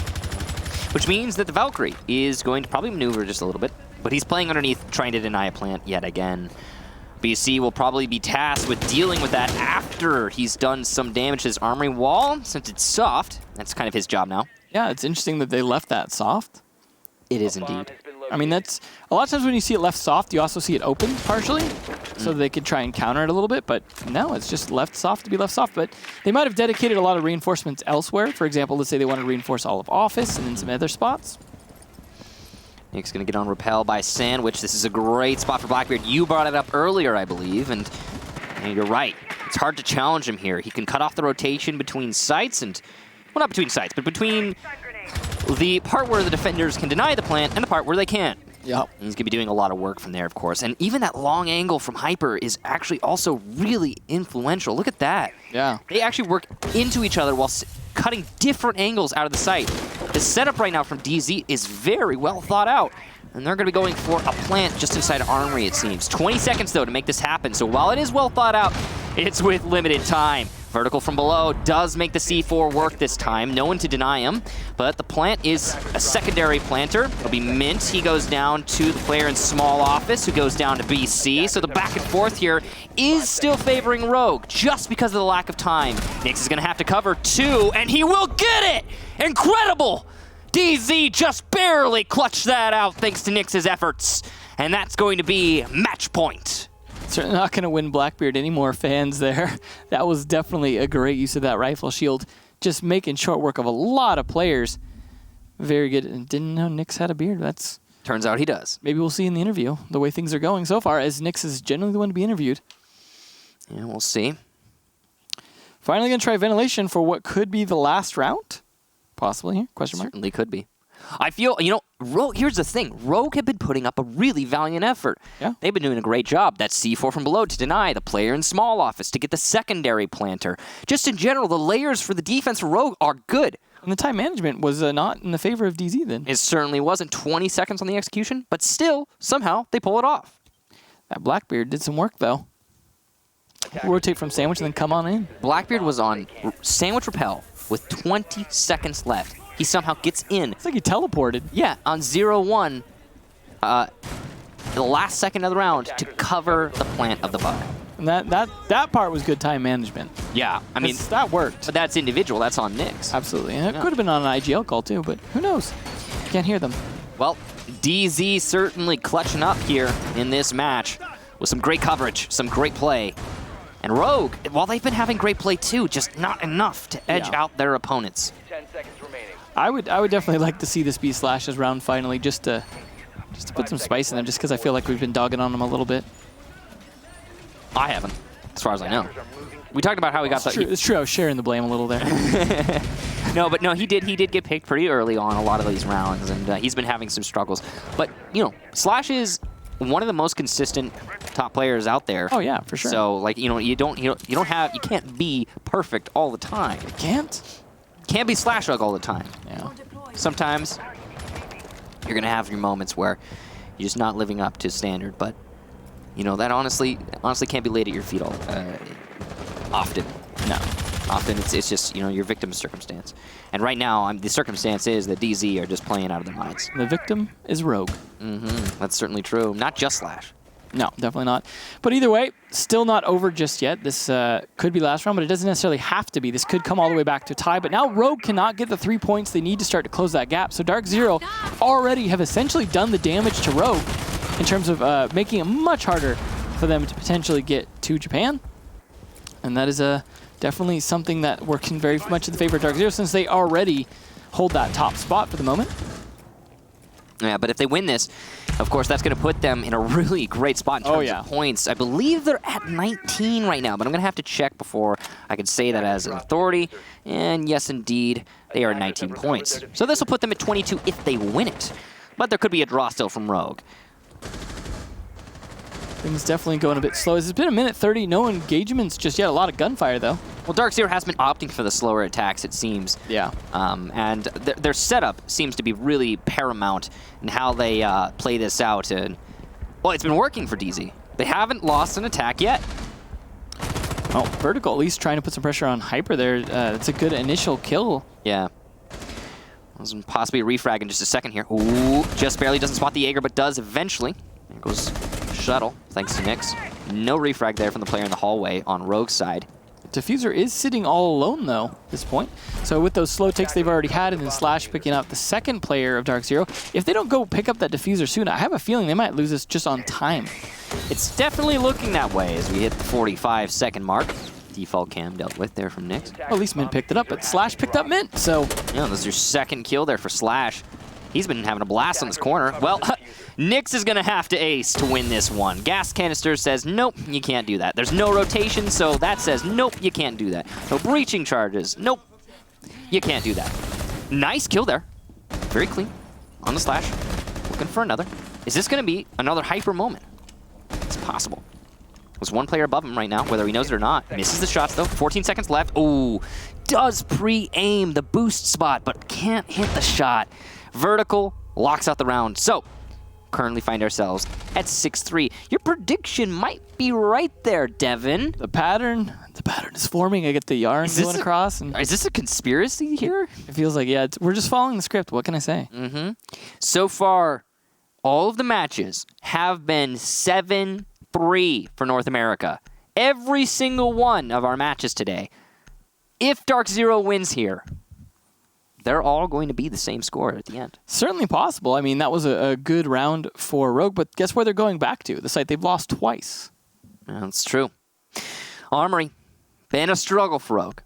Which means that the Valkyrie is going to probably maneuver just a little bit. But he's playing underneath, trying to deny a plant yet again. BC will probably be tasked with dealing with that after he's done some damage to his armory wall. Since it's soft, that's kind of his job now. Yeah, it's interesting that they left that soft. It is indeed. I mean, that's a lot of times when you see it left soft, you also see it open partially, so they could try and counter it a little bit. But no, it's just left soft to be left soft. But they might have dedicated a lot of reinforcements elsewhere. For example, let's say they want to reinforce all of office and then some other spots. Nick's going to get on Repel by Sandwich. This is a great spot for Blackbeard. You brought it up earlier, I believe, and you're right. It's hard to challenge him here. He can cut off the rotation between sites and, well, not between sites, but between the part where the defenders can deny the plant and the part where they can't. Yep. He's going to be doing a lot of work from there, of course. And even that long angle from Hyper is actually also really influential. Look at that. Yeah. They actually work into each other while cutting different angles out of the site. The setup right now from DZ is very well thought out. And they're going to be going for a plant just inside Armory, it seems. 20 seconds, though, to make this happen. So while it is well thought out, it's with limited time. Vertical from below does make the C4 work this time. No one to deny him. But the plant is a secondary planter. It'll be Mint. He goes down to the player in small office, who goes down to BC. So the back and forth here is still favoring Rogue, just because of the lack of time. Nyx is going to have to cover two, and he will get it! Incredible! DZ just barely clutched that out thanks to Nyx's efforts. And that's going to be match point. Certainly not going to win Blackbeard anymore, fans there. That was definitely a great use of that rifle shield. Just making short work of a lot of players. Very good. And didn't know Nyx had a beard. That's turns out he does. Maybe we'll see in the interview the way things are going so far, as Nyx is generally the one to be interviewed. Yeah, we'll see. Finally going to try ventilation for what could be the last round? Possibly here? Question mark? Certainly could be. I feel, Rogue, here's the thing. Rogue have been putting up a really valiant effort. Yeah. They've been doing a great job. That C4 from below to deny, the player in small office to get the secondary planter. Just in general, the layers for the defense for Rogue are good. And the time management was not in the favor of DZ then. It certainly wasn't 20 seconds on the execution, but still, somehow, they pull it off. That Blackbeard did some work, though. Rotate from Sandwich and then come on in. Blackbeard was on Sandwich Repel with 20 seconds left. He somehow gets in. It's like he teleported. Yeah, on 0-1, the last second of the round to cover the plant of the bug. And that part was good time management. Yeah, I mean, that worked. But that's individual. That's on Nyx. Absolutely. And it could have been on an IGL call too, but who knows? Can't hear them. Well, DZ certainly clutching up here in this match with some great coverage, some great play. And Rogue, while they've been having great play too, just not enough to edge out their opponents. 10 seconds remaining. I would definitely like to see this be Slash's round finally, just to put some spice in them, just because I feel like we've been dogging on them a little bit. I haven't, as far as I know. We talked about how he got the... It's true, I was sharing the blame a little there. No, he did get picked pretty early on a lot of these rounds, and he's been having some struggles. But, Slash is one of the most consistent top players out there. Oh yeah, for sure. So, like, you can't be perfect all the time. You can't? Can't be Slash Rug all the time. Yeah. Sometimes You're going to have your moments where you're just not living up to standard, but that honestly can't be laid at your feet all often. No. Often it's just, your victim of circumstance. And right now, the circumstance is that DZ are just playing out of their minds. The victim is Rogue. That's certainly true. Not just Slash. No, definitely not. But either way, still not over just yet. This could be last round, but it doesn't necessarily have to be. This could come all the way back to a tie. But now Rogue cannot get the 3 points they need to start to close that gap. So DarkZero already have essentially done the damage to Rogue in terms of making it much harder for them to potentially get to Japan. And that is definitely something that working very much in the favor of DarkZero since they already hold that top spot for the moment. Yeah, but if they win this, of course, that's going to put them in a really great spot in terms of points. I believe they're at 19 right now, but I'm going to have to check before I can say that as an authority. And yes, indeed, they are at 19 points. So this will put them at 22 if they win it. But there could be a draw still from Rogue. Things definitely going a bit slow. It's been a minute 30, no engagements just yet. A lot of gunfire, though. Well, DarkZero has been opting for the slower attacks, it seems. Yeah. And their setup seems to be really paramount in how they play this out. And well, it's been working for DZ. They haven't lost an attack yet. Oh, Vertical at least trying to put some pressure on Hyper there. It's a good initial kill. Yeah. Possibly a refrag in just a second here. Ooh, just barely doesn't spot the Jaeger, but does eventually. There goes Shuttle, thanks to Nyx. No refrag there from the player in the hallway on Rogue's side. Diffuser is sitting all alone, though, at this point. So with those slow takes they've already had, and then Slash picking up the second player of DarkZero, if they don't go pick up that Diffuser soon, I have a feeling they might lose this just on time. It's definitely looking that way as we hit the 45-second mark. Default cam dealt with there from Nyx. Well, at least Mint picked it up, but Slash picked up Mint, so... Yeah, this is your second kill there for Slash. He's been having a blast on this corner. Well, Nyx is going to have to ace to win this one. Gas Canister says, nope, you can't do that. There's no rotation, so that says, nope, you can't do that. No breaching charges. Nope, you can't do that. Nice kill there. Very clean. On the Slash. Looking for another. Is this going to be another Hyper moment? It's possible. There's one player above him right now, whether he knows it or not. Misses the shots, though. 14 seconds left. Ooh, does pre-aim the boost spot, but can't hit the shot. Vertical locks out the round. So, currently find ourselves at 6-3. Your prediction might be right there, Devin. The pattern is forming. I get the yarn going across. And is this a conspiracy here? it feels like, yeah, we're just following the script. What can I say? So far, all of the matches have been 7-3 for North America. Every single one of our matches today. If DarkZero wins here, they're all going to be the same score at the end. Certainly possible. I mean, that was a good round for Rogue, but guess where they're going back to? The site they've lost twice. That's true. Armory, been a struggle for Rogue.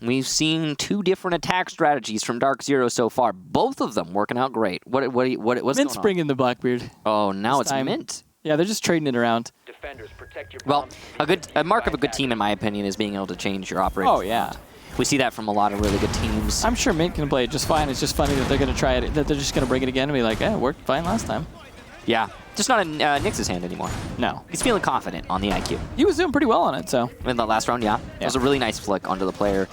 We've seen two different attack strategies from DarkZero so far. Both of them working out great. What's Mint's going on? bringing the Blackbeard. Oh, now This it's time. Mint. Yeah, they're just trading it around. Defenders, protect your Well, bombs. a mark of a good team, in my opinion, is being able to change your operating. Oh, yeah. We see that from a lot of really good teams. I'm sure Mint can play it just fine. It's just funny that they're going to try it, that they're just going to bring it again and be like, it worked fine last time. Yeah, just not in Nyx's hand anymore. No. He's feeling confident on the IQ. He was doing pretty well on it, so. In the last round, yeah. It was a really nice flick onto the player.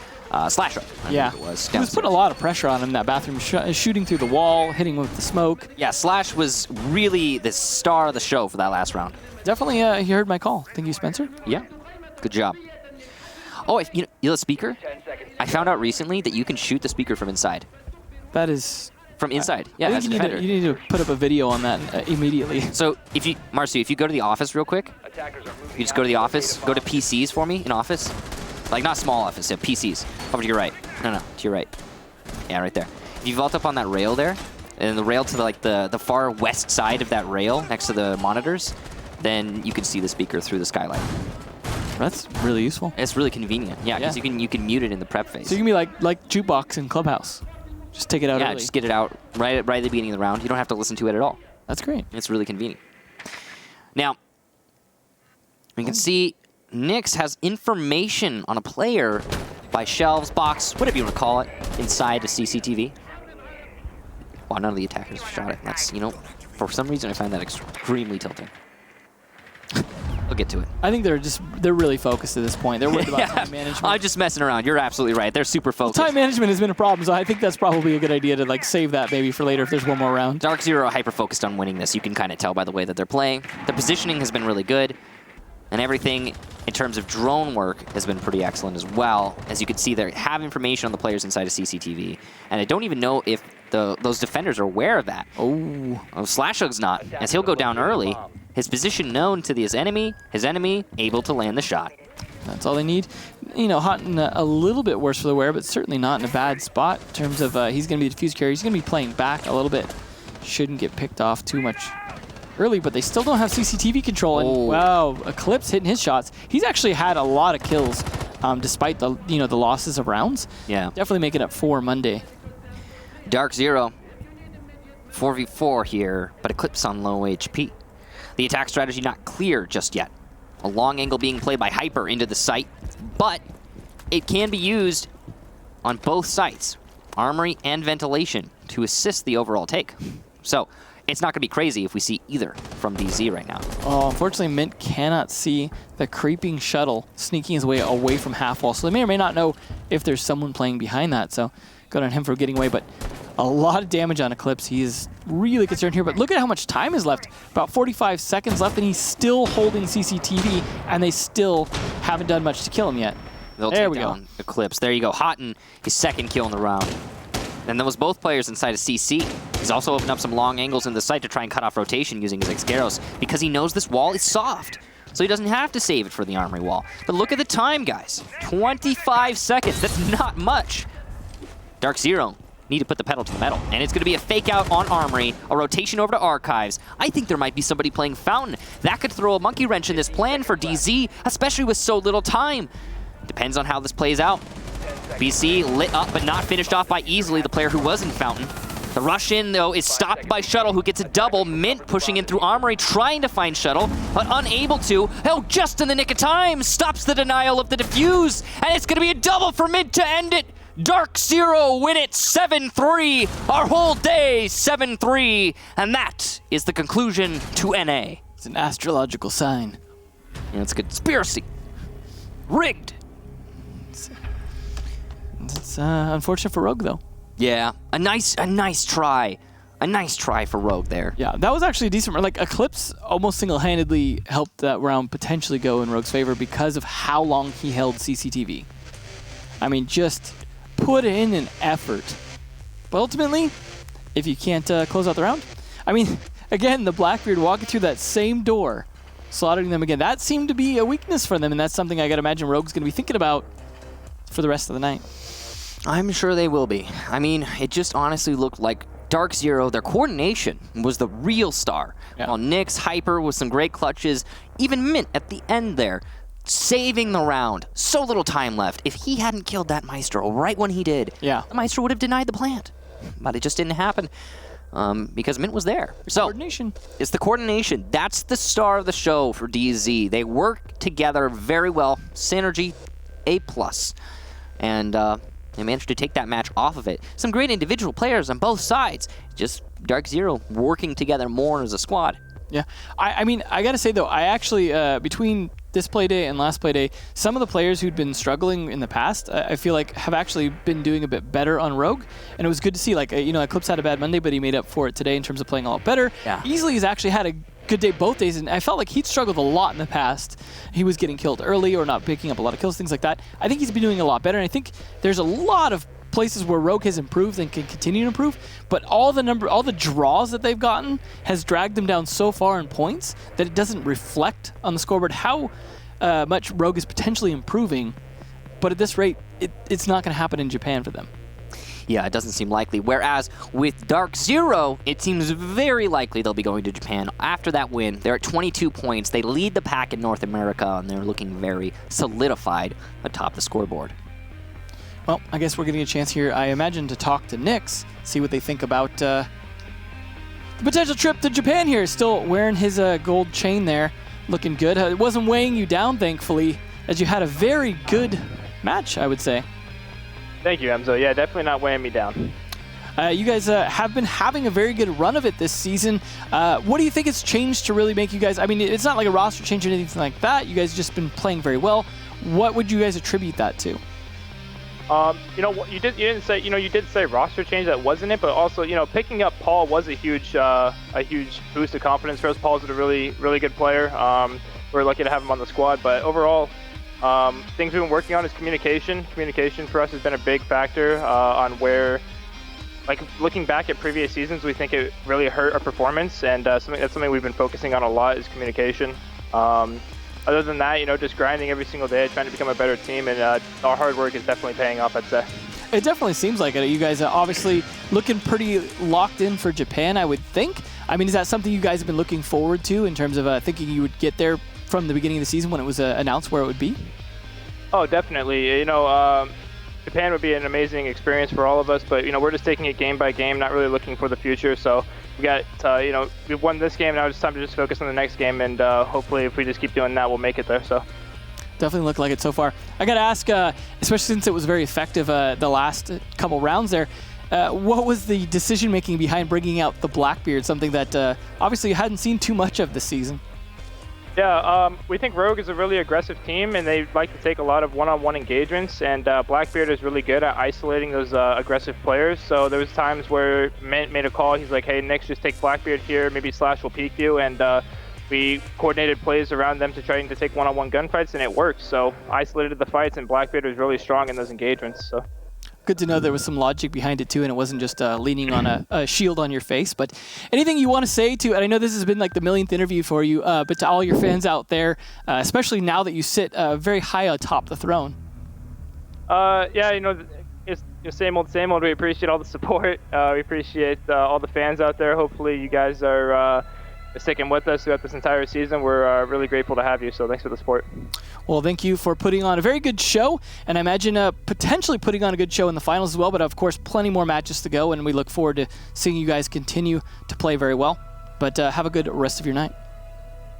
Slash up, I Yeah. think it was. He was putting a lot of pressure on him, that bathroom, shooting through the wall, hitting with the smoke. Yeah, Slash was really the star of the show for that last round. Definitely, he heard my call. Thank you, Spencer. Yeah, good job. Oh, you know the speaker? 10 seconds. I found out recently that you can shoot the speaker from inside. That is... From inside, yeah, I as a think defender. you need to put up a video on that immediately. So, Marcy, if you go to the office real quick, Attackers are moving you just go to the out. office, go to PCs for me in office. Like, not small office, yeah, PCs. Over to your right. No, to your right. Yeah, right there. If you vault up on that rail there, and the rail to the far west side of that rail next to the monitors, then you can see the speaker through the skylight. That's really useful. It's really convenient. Yeah, because Yeah. you can mute it in the prep phase. So you can be like Jukebox in Clubhouse. Just take it out yeah, early. just get it out right at the beginning of the round. You don't have to listen to it at all. That's great. It's really convenient. Now, we can see Nyx has information on a player by shelves, box, whatever you want to call it, inside the CCTV. Wow, none of the attackers shot it. That's, for some reason I find that extremely tilting. We'll get to it. I think they're really focused at this point. They're worried about time management. I'm just messing around. You're absolutely right. They're super focused. Time management has been a problem, so I think that's probably a good idea to save that maybe for later if there's one more round. DarkZero hyper-focused on winning this. You can kind of tell by the way that they're playing. The positioning has been really good, and everything in terms of drone work has been pretty excellent as well. As you can see, they have information on the players inside of CCTV, and I don't even know if those defenders are aware of that. Oh. Slashug's not, as he'll go down early. His position known to his enemy able to land the shot. That's all they need. You know, Houghton a little bit worse for the wear, but certainly not in a bad spot in terms of he's going to be the defuse carrier. He's going to be playing back a little bit. Shouldn't get picked off too much early, but they still don't have CCTV control. And wow, Eclipse hitting his shots. He's actually had a lot of kills despite the the losses of rounds. Yeah. Definitely making up for Monday. DarkZero, 4v4 here, but Eclipse on low HP. The attack strategy not clear just yet. A long angle being played by Hyper into the site, but it can be used on both sites, armory and ventilation, to assist the overall take. So it's not going to be crazy if we see either from DZ right now. Oh, unfortunately, Mint cannot see the creeping shuttle sneaking his way away from half wall, so they may or may not know if there's someone playing behind that. So good on him for getting away, but a lot of damage on Eclipse. He is really concerned here, but look at how much time is left. About 45 seconds left, and he's still holding CCTV, and they still haven't done much to kill him yet. They'll there take we down go. Eclipse. There you go. Houghton, his second kill in the round. And that was both players inside of CC. He's also opened up some long angles in the site to try and cut off rotation using his Excaros because he knows this wall is soft. So he doesn't have to save it for the armory wall. But look at the time, guys. 25 seconds. That's not much. DarkZero need to put the pedal to the metal. And it's going to be a fake out on armory, a rotation over to archives. I think there might be somebody playing Fountain. That could throw a monkey wrench in this plan for DZ, especially with so little time. Depends on how this plays out. BC lit up but not finished off by Easily, the player who was in Fountain. The rush in, though, is stopped by Shuttle, who gets a double. Mint pushing in through Armory, trying to find Shuttle, but unable to. Oh, just in the nick of time, stops the denial of the defuse, and it's going to be a double for Mint to end it. DarkZero win it 7-3, our whole day 7-3, and that is the conclusion to NA. It's an astrological sign. And it's a conspiracy. Rigged. It's unfortunate for Rogue, though. Yeah, a nice try. A nice try for Rogue there. Yeah, that was actually a decent. Like, Eclipse almost single-handedly helped that round potentially go in Rogue's favor because of how long he held CCTV. I mean, just put in an effort. But ultimately, if you can't close out the round, I mean, again, the Blackbeard walking through that same door, slaughtering them again, that seemed to be a weakness for them, and that's something I gotta imagine Rogue's gonna be thinking about for the rest of the night. I'm sure they will be. I mean, it just honestly looked like DarkZero, their coordination was the real star. Yeah. While Nyx, Hyper with some great clutches, even Mint at the end there, saving the round. So little time left. If he hadn't killed that Maestro right when he did, Yeah. the Maestro would have denied the plant. But it just didn't happen because Mint was there. So Coordination. it's the coordination. That's the star of the show for DZ. They work together very well. Synergy, A+. And they managed to take that match off of it. Some great individual players on both sides. Just DarkZero working together more as a squad. Yeah, I mean, I gotta say though, I actually, between this play day and last play day, some of the players who'd been struggling in the past, I feel like have actually been doing a bit better on Rogue, and it was good to see. Like, Eclipse had a bad Monday, but he made up for it today in terms of playing a lot better. Yeah. Easily has actually had a good day both days, and I felt like he'd struggled a lot in the past. He was getting killed early or not picking up a lot of kills, things like that. I think he's been doing a lot better, and I think there's a lot of places where Rogue has improved and can continue to improve, but all the draws that they've gotten has dragged them down so far in points that it doesn't reflect on the scoreboard how much Rogue is potentially improving, but at this rate, it's not going to happen in Japan for them. Yeah, it doesn't seem likely. Whereas with DarkZero, it seems very likely they'll be going to Japan. After that win, they're at 22 points. They lead the pack in North America, and they're looking very solidified atop the scoreboard. Well, I guess we're getting a chance here, I imagine, to talk to Nyx, see what they think about the potential trip to Japan here. Still wearing his gold chain there, looking good. It wasn't weighing you down, thankfully, as you had a very good match, I would say. Thank you, Emzo. Yeah, definitely not weighing me down. You guys have been having a very good run of it this season. What do you think has changed to really make you guys... I mean, it's not like a roster change or anything like that. You guys just been playing very well. What would you guys attribute that to? You did say roster change, that wasn't it, but also, picking up Paul was a huge boost of confidence for us. Paul's a really, really good player. We're lucky to have him on the squad, but overall, things we've been working on is communication. Communication for us has been a big factor on where like looking back at previous seasons, we think it really hurt our performance, and that's something we've been focusing on a lot is communication. Other than that, just grinding every single day, trying to become a better team, and our hard work is definitely paying off, I'd say. It definitely seems like it. You guys are obviously looking pretty locked in for Japan, I would think. I mean, is that something you guys have been looking forward to in terms of thinking you would get there from the beginning of the season when it was announced where it would be? Oh, definitely. Japan would be an amazing experience for all of us, but we're just taking it game by game, not really looking for the future. So we got we've won this game, now it's time to just focus on the next game, and hopefully if we just keep doing that, we'll make it there. So definitely look like it so far. I got to ask, especially since it was very effective the last couple rounds there, what was the decision making behind bringing out the Blackbeard, something that obviously you hadn't seen too much of this season? Yeah, we think Rogue is a really aggressive team, and they like to take a lot of one-on-one engagements, and Blackbeard is really good at isolating those aggressive players. So there was times where Mint made a call. He's like, hey, Nick, just take Blackbeard here. Maybe Slash will peek you, and we coordinated plays around them to trying to take one-on-one gunfights, and it worked. So isolated the fights, and Blackbeard was really strong in those engagements. So good to know there was some logic behind it too, and it wasn't just leaning on a shield on your face. But anything you want to say to, and I know this has been like the millionth interview for you, but to all your fans out there, especially now that you sit very high atop the throne. It's same old, same old. We appreciate all the support. We appreciate all the fans out there. Hopefully you guys are sticking with us throughout this entire season. We're really grateful to have you, so thanks for the support. Well, thank you for putting on a very good show, and I imagine potentially putting on a good show in the finals as well, but of course plenty more matches to go, and we look forward to seeing you guys continue to play very well. But have a good rest of your night.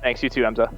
Thanks, you too, Hamza.